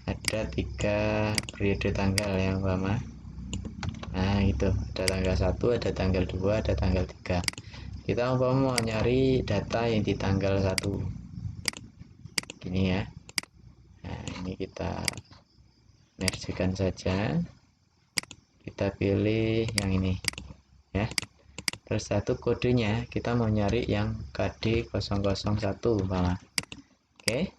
ada 3 periode tanggal ya umpama. Nah, itu ada tanggal 1, ada tanggal 2, ada tanggal 3. Kita umpama mau nyari data yang di tanggal 1 gini ya. Nah, ini kita mergekan saja, kita pilih yang ini ya. Terus satu kodenya kita mau nyari yang KD001 umpama. Oke,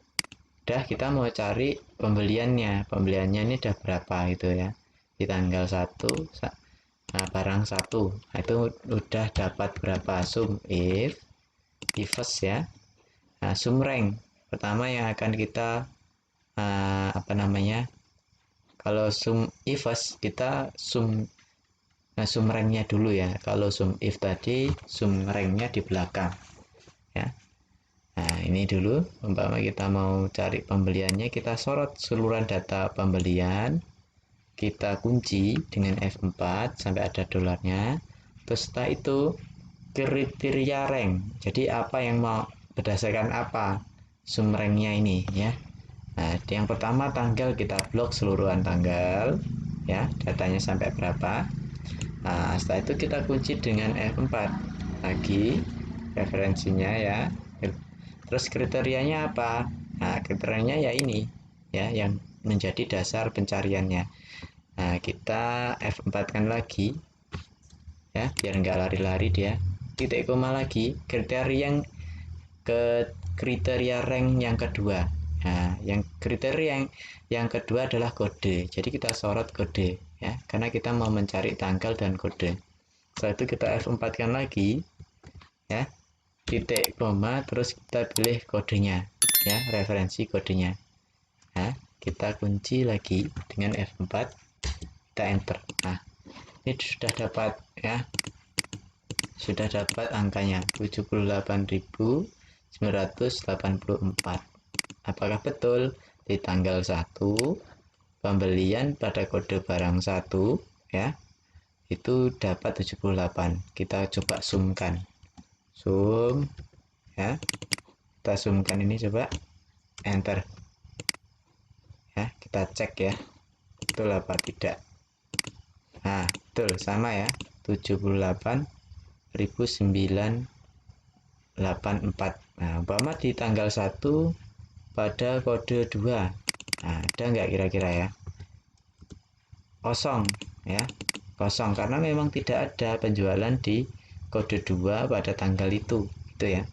udah, kita mau cari pembeliannya ini udah berapa gitu ya, di tanggal 1. Nah, barang 1, nah, itu udah dapat berapa, sum if ifs ya. Nah, sum rank pertama yang akan kita apa namanya, kalau sum ifs kita sum ranknya dulu ya. Kalau sum if tadi sum ranknya di belakang ya. Nah, ini dulu umpama kita mau cari pembeliannya, kita sorot seluruh data pembelian, kita kunci dengan F4 sampai ada dolarnya. Terus setelah itu kriteria rank, jadi apa yang mau, berdasarkan apa sum ranknya ini ya. Nah, yang pertama tanggal, kita blok seluruhan tanggal ya, datanya sampai berapa. Nah, setelah itu kita kunci dengan F4 lagi referensinya ya. Terus kriterianya apa? Nah, kriterianya ya ini ya, yang menjadi dasar pencariannya. Nah, kita F4 kan lagi ya, biar nggak lari-lari dia. Titik koma lagi, kriteria rank yang kedua. Nah, yang kriteria yang kedua adalah kode. Jadi kita sorot kode ya, karena kita mau mencari tanggal dan kode. Setelah itu kita F4 kan lagi ya, titik koma, terus kita pilih kodenya ya, referensi kodenya. Nah, kita kunci lagi dengan F4, kita enter. Nah, ini sudah dapat ya, sudah dapat angkanya 78.984. Apakah betul di tanggal 1 pembelian pada kode barang 1 ya, itu dapat 78. Kita coba zoomkan, zoom ya, kita zoomkan ini, coba enter ya, kita cek ya betul apa tidak. Nah, betul, sama ya, 78.984. Nah, umpama di tanggal 1 pada kode 2, nah, ada nggak kira-kira ya? Kosong ya, kosong, karena memang tidak ada penjualan di kode 2 pada tanggal itu ya.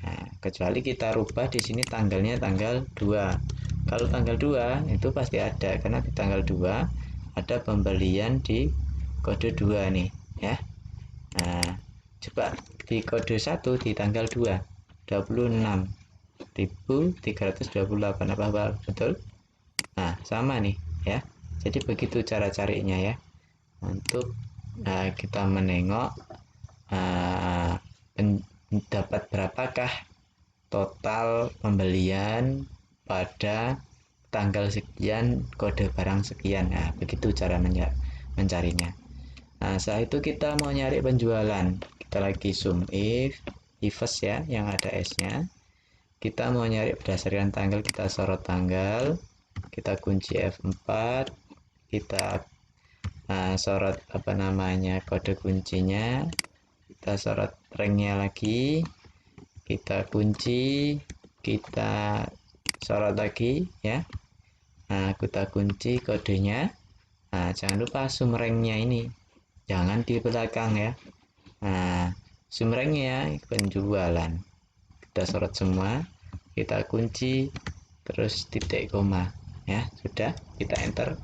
Nah, kecuali kita rubah di sini tanggalnya tanggal 2. Kalau tanggal 2 itu pasti ada, karena di tanggal 2 ada pembelian di kode 2 nih ya. Nah, coba di kode 1 di tanggal 2, 26.328, apa betul? Nah, sama nih ya. Jadi begitu cara carinya ya, untuk kita menengok dapat berapakah total pembelian pada tanggal sekian, kode barang sekian. Nah, begitu cara mencarinya. Nah, setelah itu kita mau nyari penjualan, kita lagi sum ifs ya, yang ada S-nya. Kita mau nyari berdasarkan tanggal, kita sorot tanggal, kita kunci F4, kita sorot apa namanya, kode kuncinya, kita sorot ranknya lagi, kita kunci, kita sorot lagi ya. Nah, kita kunci kodenya. Nah, jangan lupa sum ranknya ini, jangan di belakang ya. Nah, sum ranknya penjualan, kita sorot semua, kita kunci, terus titik koma ya, sudah, kita enter.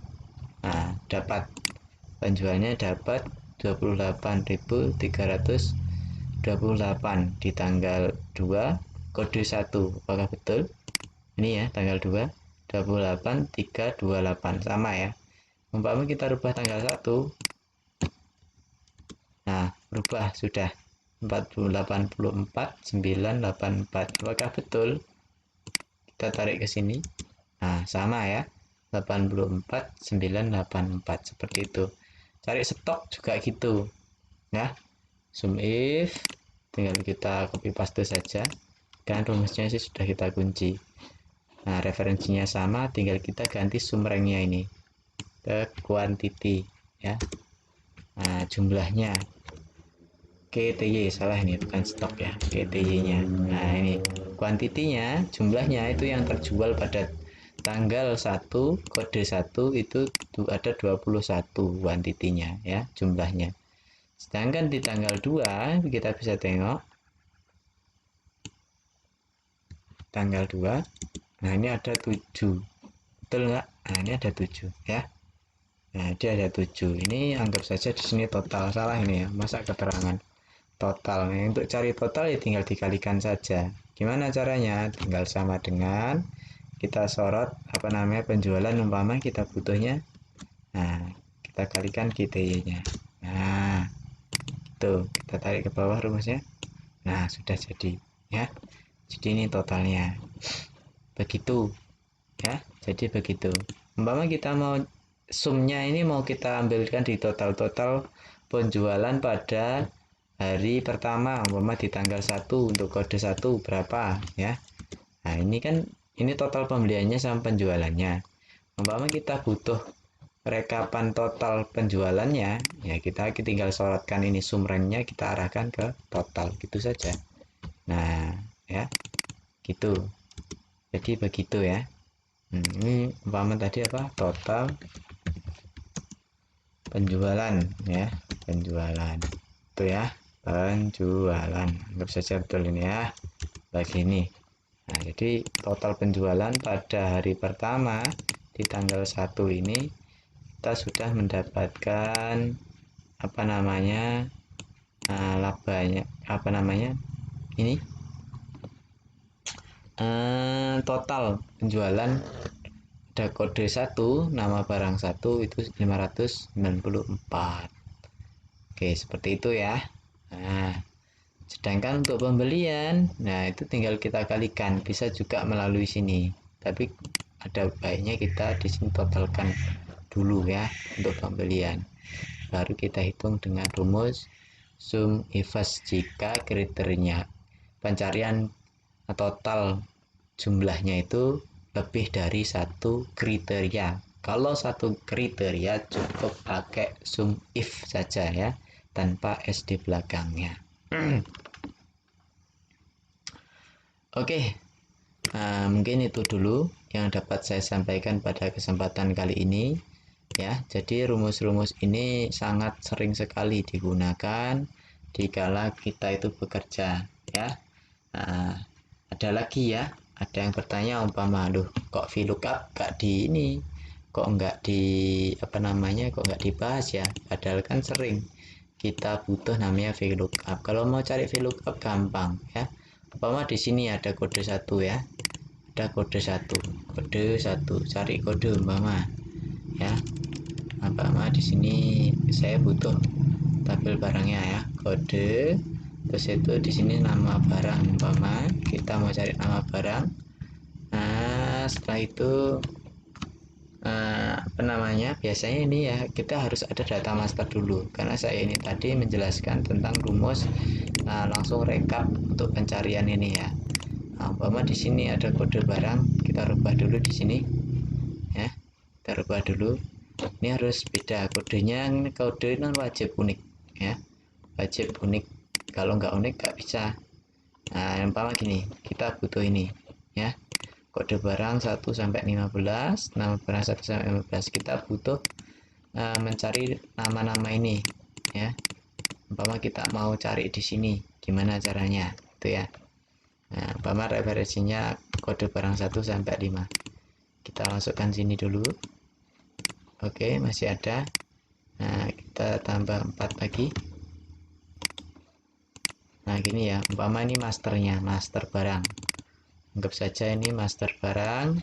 Nah, dapat penjualnya, dapat 28.328 di tanggal 2 kode 1. Apakah betul? Ini ya, tanggal 2, 28328, sama ya. Umpama kita rubah tanggal 1, nah, berubah sudah 484.984. Apakah betul? Kita tarik ke sini. Nah, sama ya. 984 seperti itu. Cari stok juga gitu ya. Sum if tinggal kita copy paste saja, dan rumusnya sih sudah kita kunci. Nah, referensinya sama, tinggal kita ganti sum ranknya ini ke quantity ya. Nah, jumlahnya KTY, salah ini, bukan stok ya, KTY nya. Nah, ini kuantitinya, jumlahnya itu yang terjual pada tanggal 1 kode 1 itu ada 21 kuantitinya ya, jumlahnya. Sedangkan di tanggal 2 kita bisa tengok tanggal 2. Nah, ini ada 7. Betul nggak? Nah, ini ada 7 ya. Nah, dia ada 7. Ini anggap saja di sini total, salah ini ya. Masa keterangan total. Nah, untuk cari total ya tinggal dikalikan saja. Gimana caranya? Tinggal sama dengan kita sorot apa namanya penjualan, umpama kita butuhnya. Nah, kita kalikan KTY-nya. Nah, itu kita tarik ke bawah rumusnya. Nah, sudah jadi ya. Jadi ini totalnya. Begitu ya. Jadi begitu. Umpama kita mau sumnya ini mau kita ambilkan di total penjualan pada hari pertama, umpama di tanggal 1 untuk kode 1 berapa ya. Nah, ini kan ini total pembeliannya sama penjualannya. Umpama kita butuh rekapan total penjualannya, ya kita tinggal sorotkan ini sum ranknya, kita arahkan ke total gitu saja. Nah, ya. Gitu. Jadi begitu ya. Ini umpama tadi apa? Total penjualan ya, penjualan. Itu ya, penjualan. Anggap saja betul ini ya. Lagi ini. Nah, jadi total penjualan pada hari pertama di tanggal 1 ini kita sudah mendapatkan apa namanya? Labanya apa namanya? Ini total penjualan ada kode 1, nama barang 1 itu 594. Oke, seperti itu ya. Nah, sedangkan untuk pembelian, nah itu tinggal kita kalikan, bisa juga melalui sini. Tapi ada baiknya kita di sini totalkan dulu ya untuk pembelian. Baru kita hitung dengan rumus sum ifas jika kriteria pencarian total jumlahnya itu lebih dari satu kriteria. Kalau satu kriteria cukup pakai sum if saja ya, tanpa s di belakangnya. Oke, mungkin itu dulu yang dapat saya sampaikan pada kesempatan kali ini ya. Jadi rumus-rumus ini sangat sering sekali digunakan dikala kita itu bekerja ya. Ada lagi ya, ada yang bertanya umpama, aduh kok VLOOKUP gak di ini, kok nggak di apa namanya, kok nggak dibahas ya, padahal kan sering kita butuh namanya VLOOKUP. Kalau mau cari VLOOKUP gampang ya, umpama di sini ada kode 1 ya, ada kode 1, cari kode umpama ya, umpama di sini saya butuh tabel barangnya ya, kode, terus itu di sini nama barang, umpama kita mau cari nama barang. Nah, setelah itu apa namanya, biasanya ini ya kita harus ada data master dulu, karena saya ini tadi menjelaskan tentang rumus langsung rekap untuk pencarian ini ya. Nah, umpama di sini ada kode barang, kita rubah dulu di sini ya, kita rubah dulu. Ini harus beda kodenya, kode ini wajib unik ya, wajib unik. Kalau nggak unik nggak bisa. Nah, umpama gini, kita butuh ini ya, kode barang 1 sampai 15, nama barang 1 sampai 15. Kita butuh mencari nama-nama ini ya. Umpama kita mau cari di sini, gimana caranya? Itu ya. Nah, umpama referensinya kode barang 1 sampai 5. Kita masukkan sini dulu. Oke, masih ada. Nah, kita tambah 4 lagi. Nah, gini ya, umpama ini masternya, master barang. Anggap saja ini master barang,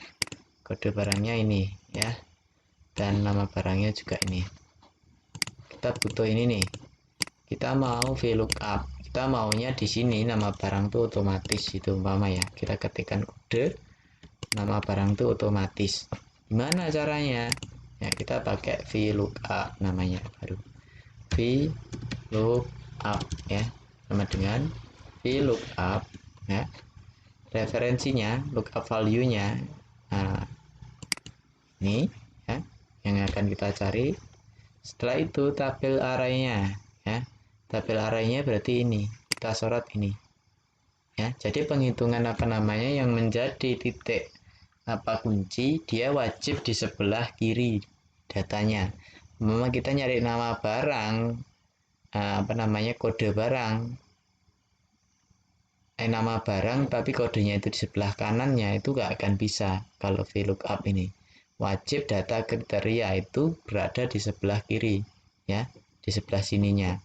kode barangnya ini ya, dan nama barangnya juga ini. Kita butuh ini nih, kita mau VLOOKUP, kita maunya di sini nama barang tuh otomatis itu umpama ya, kita ketikkan kode nama barang tuh otomatis Gimana caranya? Ya, kita pakai VLOOKUP namanya baru. VLOOKUP ya, sama dengan VLOOKUP ya. Referensinya, lookup value-nya. Nah, ini ya yang akan kita cari. Setelah itu tabel arraynya ya. Tabel arraynya berarti ini. Kita sorot ini. Ya, jadi penghitungan apa namanya yang menjadi titik apa kunci, dia wajib di sebelah kiri datanya. Memang kita nyari nama barang, apa namanya, kode barang, nama barang tapi kodenya itu di sebelah kanannya, itu nggak akan bisa kalau VLOOKUP ini. Wajib data kriteria itu berada di sebelah kiri ya, di sebelah sininya.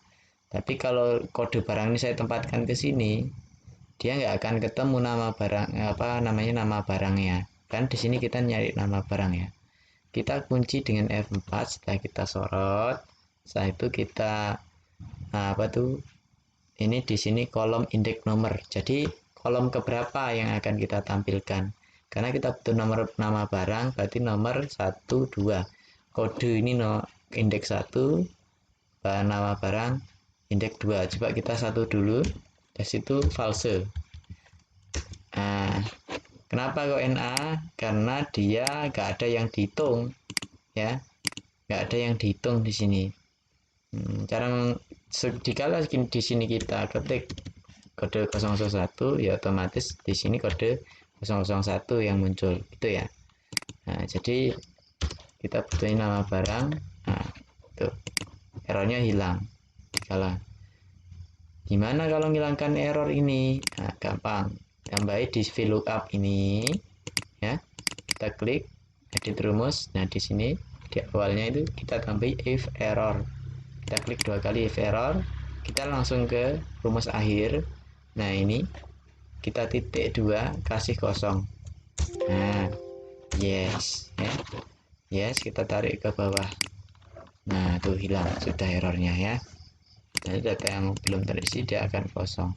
Tapi kalau kode barang ini saya tempatkan ke sini, dia nggak akan ketemu nama barang, apa namanya, nama barangnya. Kan di sini kita nyari nama barang ya. Kita kunci dengan F4, setelah kita sorot, setelah itu kita apa tuh, ini di sini kolom indeks nomor. Jadi kolom keberapa yang akan kita tampilkan? Karena kita butuh nomor nama barang, berarti nomor 1, 2. Kode ini indeks 1, nama barang indeks 2. Coba kita 1 dulu. Dari situ false. Nah, kenapa kok NA? Karena dia nggak ada yang dihitung ya, nggak ada yang dihitung di sini. Cara dikala di sini kita ketik kode 001 ya, otomatis di sini kode 001 yang muncul gitu ya. Nah, jadi kita butuhin nama barang. Nah, tuh errornya hilang. Kalau gimana kalau menghilangkan error ini? Nah, gampang. Tambahin di VLOOKUP ini ya. Kita klik edit rumus. Nah, di sini di awalnya itu kita tambah if error. Kita klik 2 kali if error. Kita langsung ke rumus akhir. Nah, ini kita titik 2 kasih kosong. Nah, yes ya. Yes, kita tarik ke bawah. Nah, tuh hilang sudah errornya ya. Jadi data yang belum terisi dia akan kosong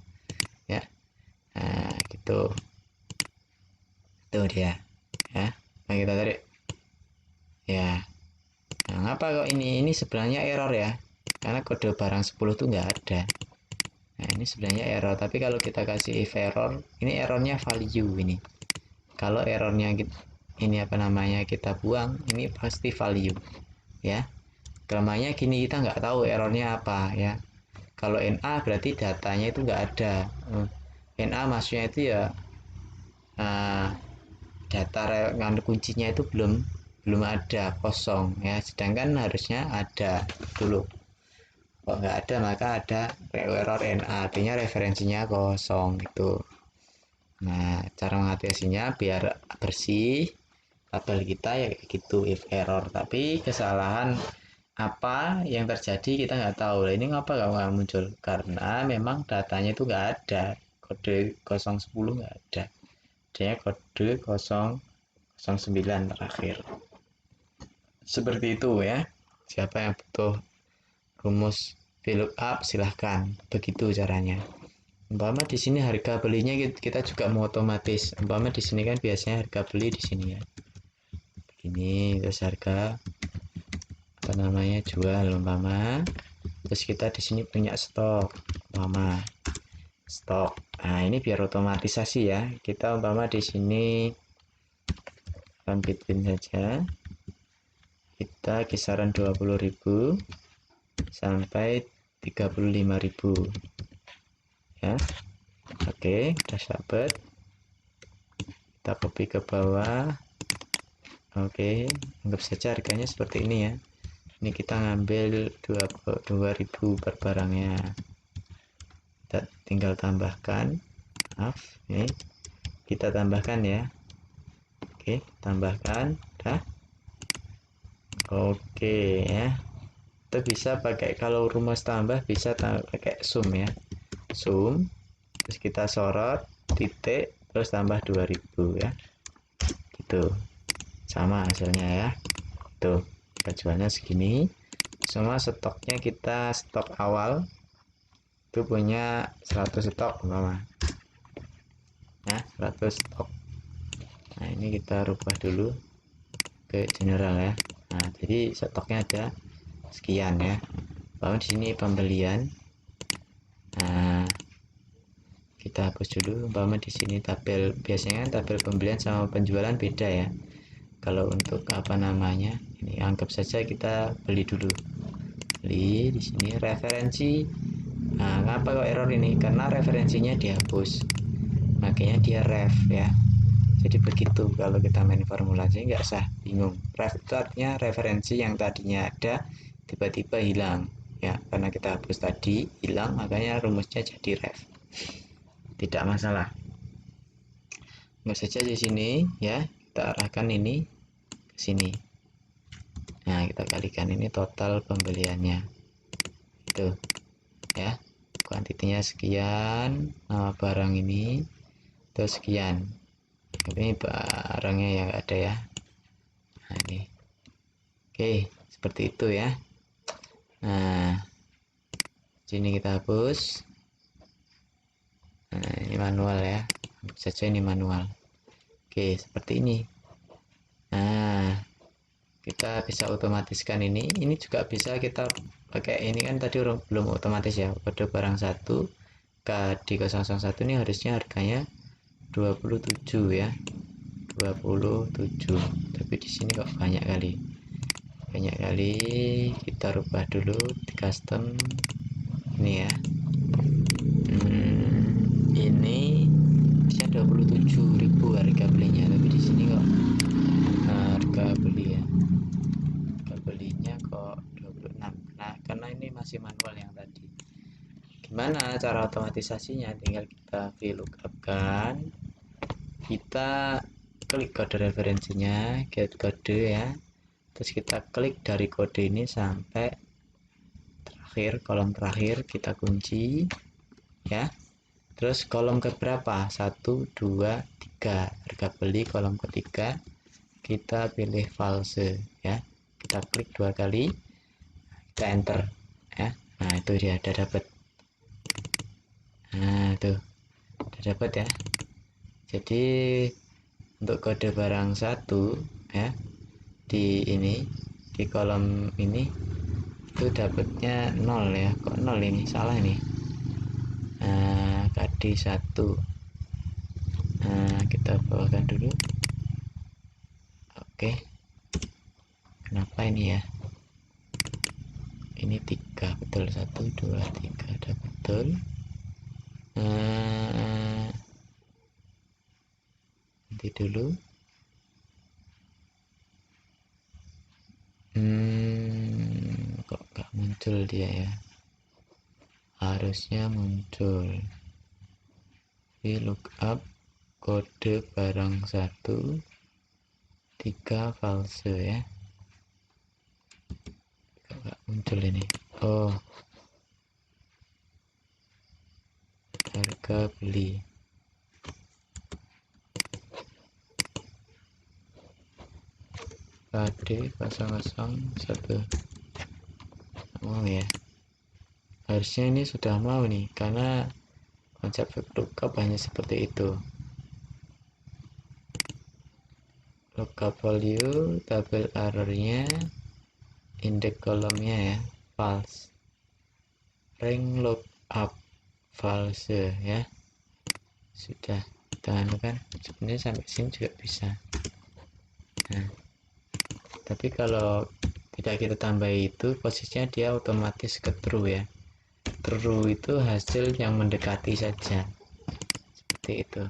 ya. Nah, gitu. Tuh dia ya. Nah, kita tarik ya. Nah, ngapa kok ini sebenarnya error ya, karena kode barang 10 tuh nggak ada. Nah, ini sebenarnya error, tapi kalau kita kasih if error, ini errornya value ini. Kalau errornya ini apa namanya kita buang, ini pasti value ya. Kelemahannya gini, kita nggak tahu errornya apa ya. Kalau NA berarti datanya itu nggak ada. NA maksudnya itu ya, data kuncinya itu belum ada, kosong ya, sedangkan harusnya ada dulu. Kalau nggak ada maka ada error NA, artinya referensinya kosong gitu. Nah, cara mengatasinya biar bersih tabel kita ya kayak gitu, if error. Tapi kesalahan apa yang terjadi kita nggak tahu. Ini ngapa nggak muncul? Karena memang datanya itu nggak ada, kode 010 nggak ada, adanya kode 009 terakhir. Seperti itu ya. Siapa yang butuh rumus VLOOKUP silahkan, begitu caranya. Umpama di sini harga belinya kita juga mau otomatis. Umpama di sini kan biasanya harga beli di sini ya. Begini, terus harga apa namanya jual umpama. Terus kita di sini punya stok umpama. Stok. Nah, ini biar otomatisasi ya. Kita umpama di sini between saja. Kita kisaran 20.000 sampai 35.000 ya. Oke, udah dapat. Kita copy ke bawah. Oke, anggap saja harganya seperti ini ya. Ini kita ngambil 20.000 per barangnya. Kita tinggal tambahkan. Maaf, ini kita tambahkan ya. Oke, tambahkan. Dah. Oke ya. Kita bisa pakai, kalau rumus tambah bisa pakai sum ya. Sum, terus kita sorot titik, terus tambah 2000 ya. Gitu. Sama hasilnya ya. Tuh, kita jualnya segini. Semua stoknya kita stok awal itu punya 100 stok umpama. Nah, 100 stok. Nah, ini kita rubah dulu. ke general ya. Nah, jadi stoknya ada sekian ya. Bahwa di sini pembelian. Nah, kita hapus dulu. Umpama di sini tabel, biasanya tabel pembelian sama penjualan beda ya. Kalau untuk apa namanya, ini anggap saja kita beli dulu. Beli di sini referensi. Nah, ngapa kok error ini? Karena referensinya dihapus. Makanya dia ref ya. Jadi begitu kalau kita main formulasi, nggak sah, bingung. Ref itu artinya referensi yang tadinya ada tiba-tiba hilang ya, karena kita hapus tadi hilang, makanya rumusnya jadi ref. Tidak masalah. Nggak saja di sini ya, kita arahkan ini ke sini. Nah, kita kalikan ini total pembeliannya. Itu ya. Kuantitinya sekian, nama barang ini terus sekian. Ini barangnya yang ada ya. Nah, ini. Oke, seperti itu ya. Nah, sini kita hapus. Nah, ini manual ya. Hapus saja ini manual. Oke, seperti ini. Nah, kita bisa otomatiskan ini. Ini juga bisa kita pakai, ini kan tadi belum otomatis ya. Kode barang 1 KD001 ini harusnya harganya 27 ya. 27. Tapi di sini kok banyak kali. Kita rubah dulu di custom ini ya. Ini bisa 27.000 harga belinya, tapi di sini kok harga beli ya, harga belinya kok 26. Nah, karena ini masih manual yang tadi. Gimana cara otomatisasinya? Tinggal kita VLOOKUP kan, kita klik kode referensinya, get kode ya, terus kita klik dari kode ini sampai terakhir, kolom terakhir kita kunci ya. Terus kolom keberapa? 1, 2, 3. Harga beli kolom ketiga. Kita pilih false ya. Kita klik 2 kali. Kita enter ya. Nah, itu dia udah dapat. Nah, tuh. Udah dapat ya. Jadi untuk kode barang 1 ya, di ini di kolom ini itu dapatnya 0 ya. Kok 0 ini? Salah ini. Nah, KD1. Nah, kita bawakan dulu. Oke, kenapa ini ya? Ini 3 betul, 1 2 3 ada betul. Nanti dulu. Kok nggak muncul dia ya? Harusnya muncul. VLOOKUP kode barang 1 3 false ya. Kok nggak muncul ini? Oh, harga beli. KD 001 mau ya, harusnya ini sudah mau nih, karena konsep lookup hanya seperti itu. Lookup value, tabel errornya, indeks kolomnya ya, false, rank lookup false ya. Sudah kita kan, sebenarnya sampai sini juga bisa. Nah, tapi kalau tidak kita tambah itu, posisinya dia otomatis ke true ya. True itu hasil yang mendekati saja, seperti itu.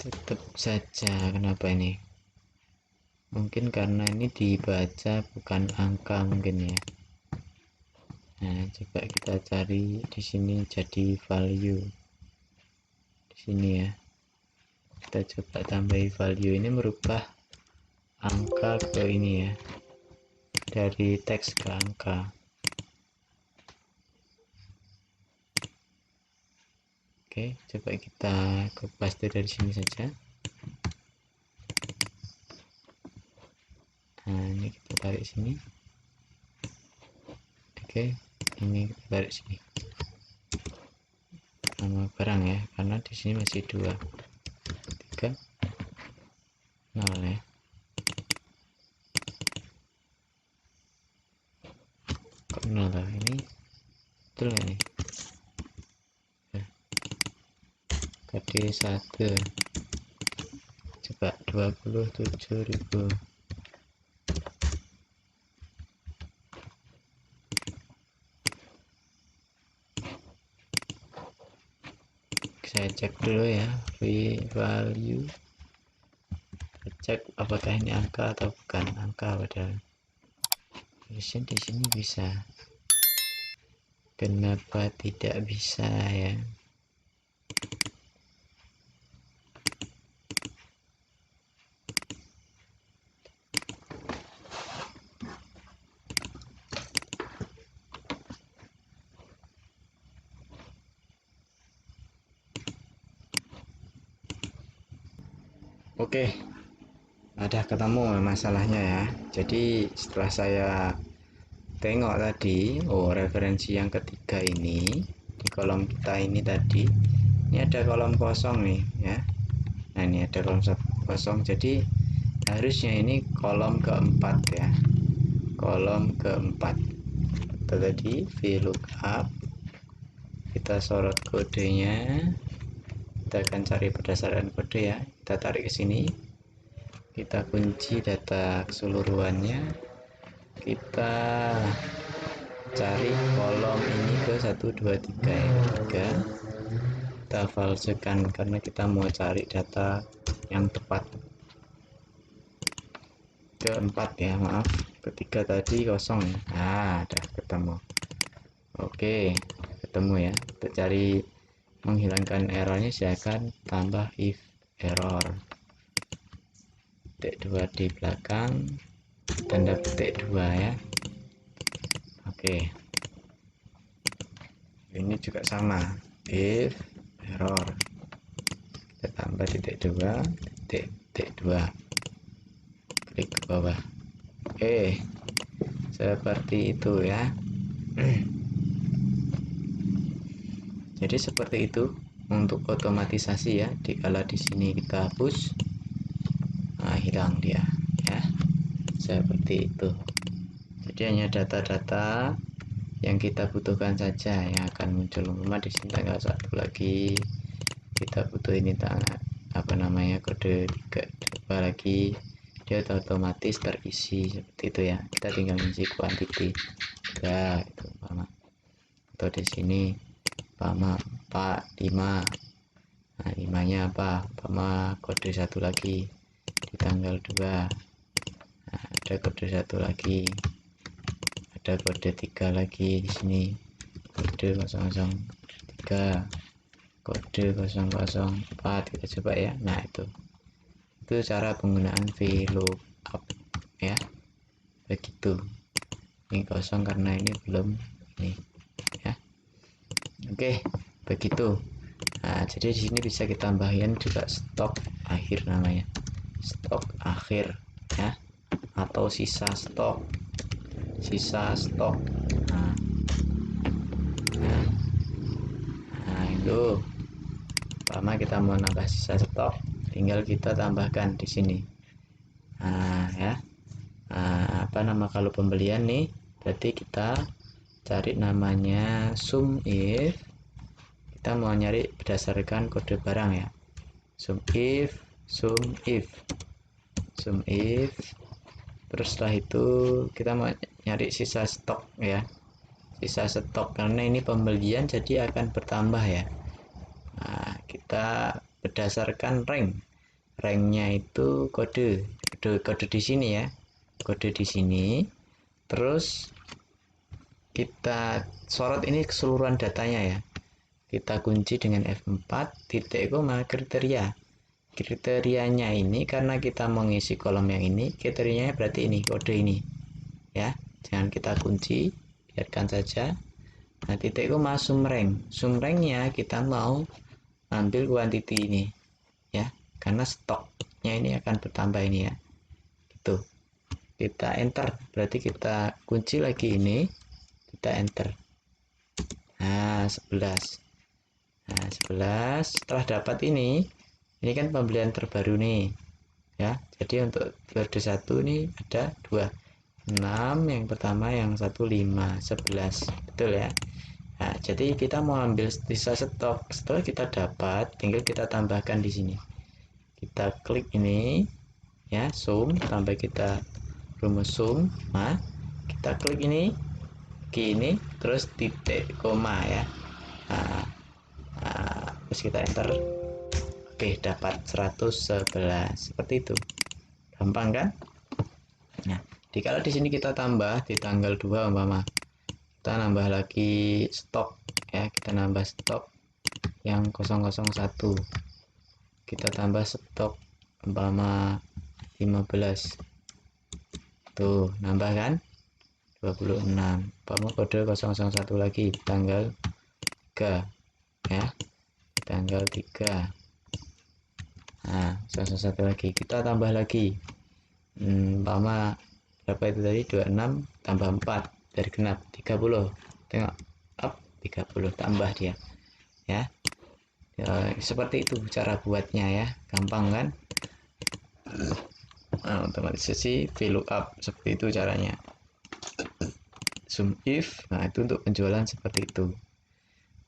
Tetap saja, kenapa ini? Mungkin karena ini dibaca bukan angka mungkin ya. Nah, coba kita cari di sini jadi value di sini ya. Kita coba tambahi value, ini merubah angka ke ini ya, dari teks ke angka. Oke, coba kita paste dari sini saja. Nah, ini kita tarik sini. Oke, ini kita tarik sini. Nama barang ya, karena di sini masih 2, 3, 0 ya. Kok 0 lah ini? Betul ya nih? Kode 1. Coba 27.000. Saya cek dulu ya, value. Cek apakah ini angka atau bukan angka, padahal tulisan di sini bisa. Kenapa tidak bisa ya? Oke, ada ketemu masalahnya ya. Jadi setelah saya tengok tadi, referensi yang ketiga ini di kolom kita ini tadi, ini ada kolom kosong nih ya. Nah, ini ada kolom kosong, jadi harusnya ini kolom keempat ya, kolom keempat. Kita tadi VLOOKUP, kita sorot kodenya, kita akan cari berdasarkan kode ya, kita tarik ke sini, kita kunci data keseluruhannya, kita cari kolom ini ke 1 2 3 ya, 3 kita falsekan karena kita mau cari data yang tepat. Keempat ya, maaf, ketiga tadi kosong. Nah, udah ketemu. Oke, ketemu ya. Untuk cari menghilangkan errornya, silakan tambah if error, petik 2 di belakang, tanda petik 2 ya. Oke, ini juga sama, if error, kita tambah titik 2, titik 2, klik ke bawah. Oke, seperti itu ya. Jadi seperti itu untuk otomatisasi ya. Dikala di sini kita hapus, nah hilang dia ya, seperti itu. Jadi hanya data-data yang kita butuhkan saja yang akan muncul. Umpama di sini tanggal 1 lagi, kita butuh ini apa namanya, kode 3 lagi, dia otomatis terisi seperti itu ya. Kita tinggal isi quantity ya, itu umpama. Atau di sini umpama 4 5, nah 5 nya apa, umpama kode 1 lagi di tanggal 2, nah, ada kode 1 lagi, ada kode 3 lagi di sini, kode 003, kode 004, kita coba ya. Nah, itu cara penggunaan VLOOKUP ya, begitu. Ini kosong karena ini belum ini ya. Oke, begitu. Nah, jadi di sini bisa kita tambahin juga stok akhir namanya, stok akhir ya, atau sisa stok, nah, itu pertama kita mau nambah sisa stok, tinggal kita tambahkan di sini. Nah ya, apa nama, kalau pembelian nih berarti kita cari namanya sum if, kita mau nyari berdasarkan kode barang ya, sum if, terus setelah itu kita mau nyari sisa stok ya, sisa stok karena ini pembelian jadi akan bertambah ya. Nah, kita berdasarkan ranknya itu kode di sini ya, kode di sini, terus kita sorot ini keseluruhan datanya ya. Kita kunci dengan F4 titik koma kriteria. Kriterianya ini karena kita mengisi kolom yang ini, kriterianya berarti ini, kode ini. Ya, jangan kita kunci, biarkan saja. Nah, titik koma sumreng. Sumrengnya kita mau ambil kuantiti ini. Ya, karena stoknya ini akan bertambah ini ya. Gitu. Kita enter, berarti kita kunci lagi ini, kita enter. Nah, 11. Nah, 11 setelah dapat ini kan pembelian terbaru nih ya. Jadi untuk periode 1 ini ada 2, 6, yang pertama, yang satu 5, 11, betul ya. Nah, jadi kita mau ambil sisa stok. Setelah kita dapat, tinggal kita tambahkan di sini. Kita klik ini ya, sum, tambah kita rumus sum. Nah, kita klik ini, terus titik koma ya. Terus kita enter. Oke, dapat 111 seperti itu. Gampang kan? Nah, kalau di sini kita tambah di tanggal 2 umpama. Kita nambah lagi stok ya, kita nambah stok yang 001. Kita tambah stok umpama 15. Tuh, nambah kan? 26. Umpama kode 001 lagi tanggal 3 ya. Tanggal 3. Nah, 1 lagi kita tambah lagi umpama berapa itu tadi, 26 tambah 4 dari genap 30. Tengok up 30 tambah dia ya. Seperti itu cara buatnya ya, gampang kan. Nah, otomatisasi VLOOKUP seperti itu caranya. Sum if, nah itu untuk penjualan seperti itu.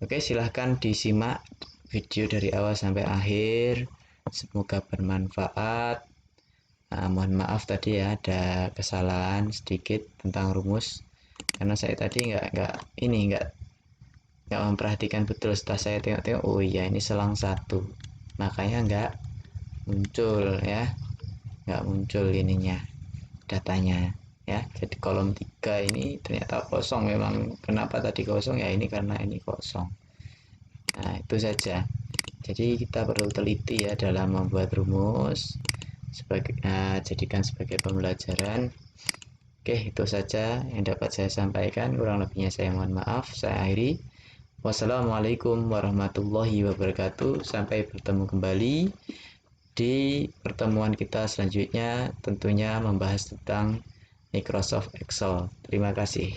Oke, silahkan disimak video dari awal sampai akhir. Semoga bermanfaat. Nah, mohon maaf tadi ya ada kesalahan sedikit tentang rumus karena saya tadi nggak memperhatikan betul. Setelah saya tengok-tengok, oh iya ini selang 1, makanya nggak muncul ininya, datanya ya. Jadi kolom 3 ini ternyata kosong. Memang kenapa tadi kosong ya, ini karena ini kosong. Nah, itu saja. Jadi kita perlu teliti ya dalam membuat rumus, jadikan sebagai pembelajaran. Oke, itu saja yang dapat saya sampaikan. Kurang lebihnya saya mohon maaf. Saya akhiri. Wassalamualaikum warahmatullahi wabarakatuh. Sampai bertemu kembali di pertemuan kita selanjutnya, tentunya membahas tentang Microsoft Excel. Terima kasih.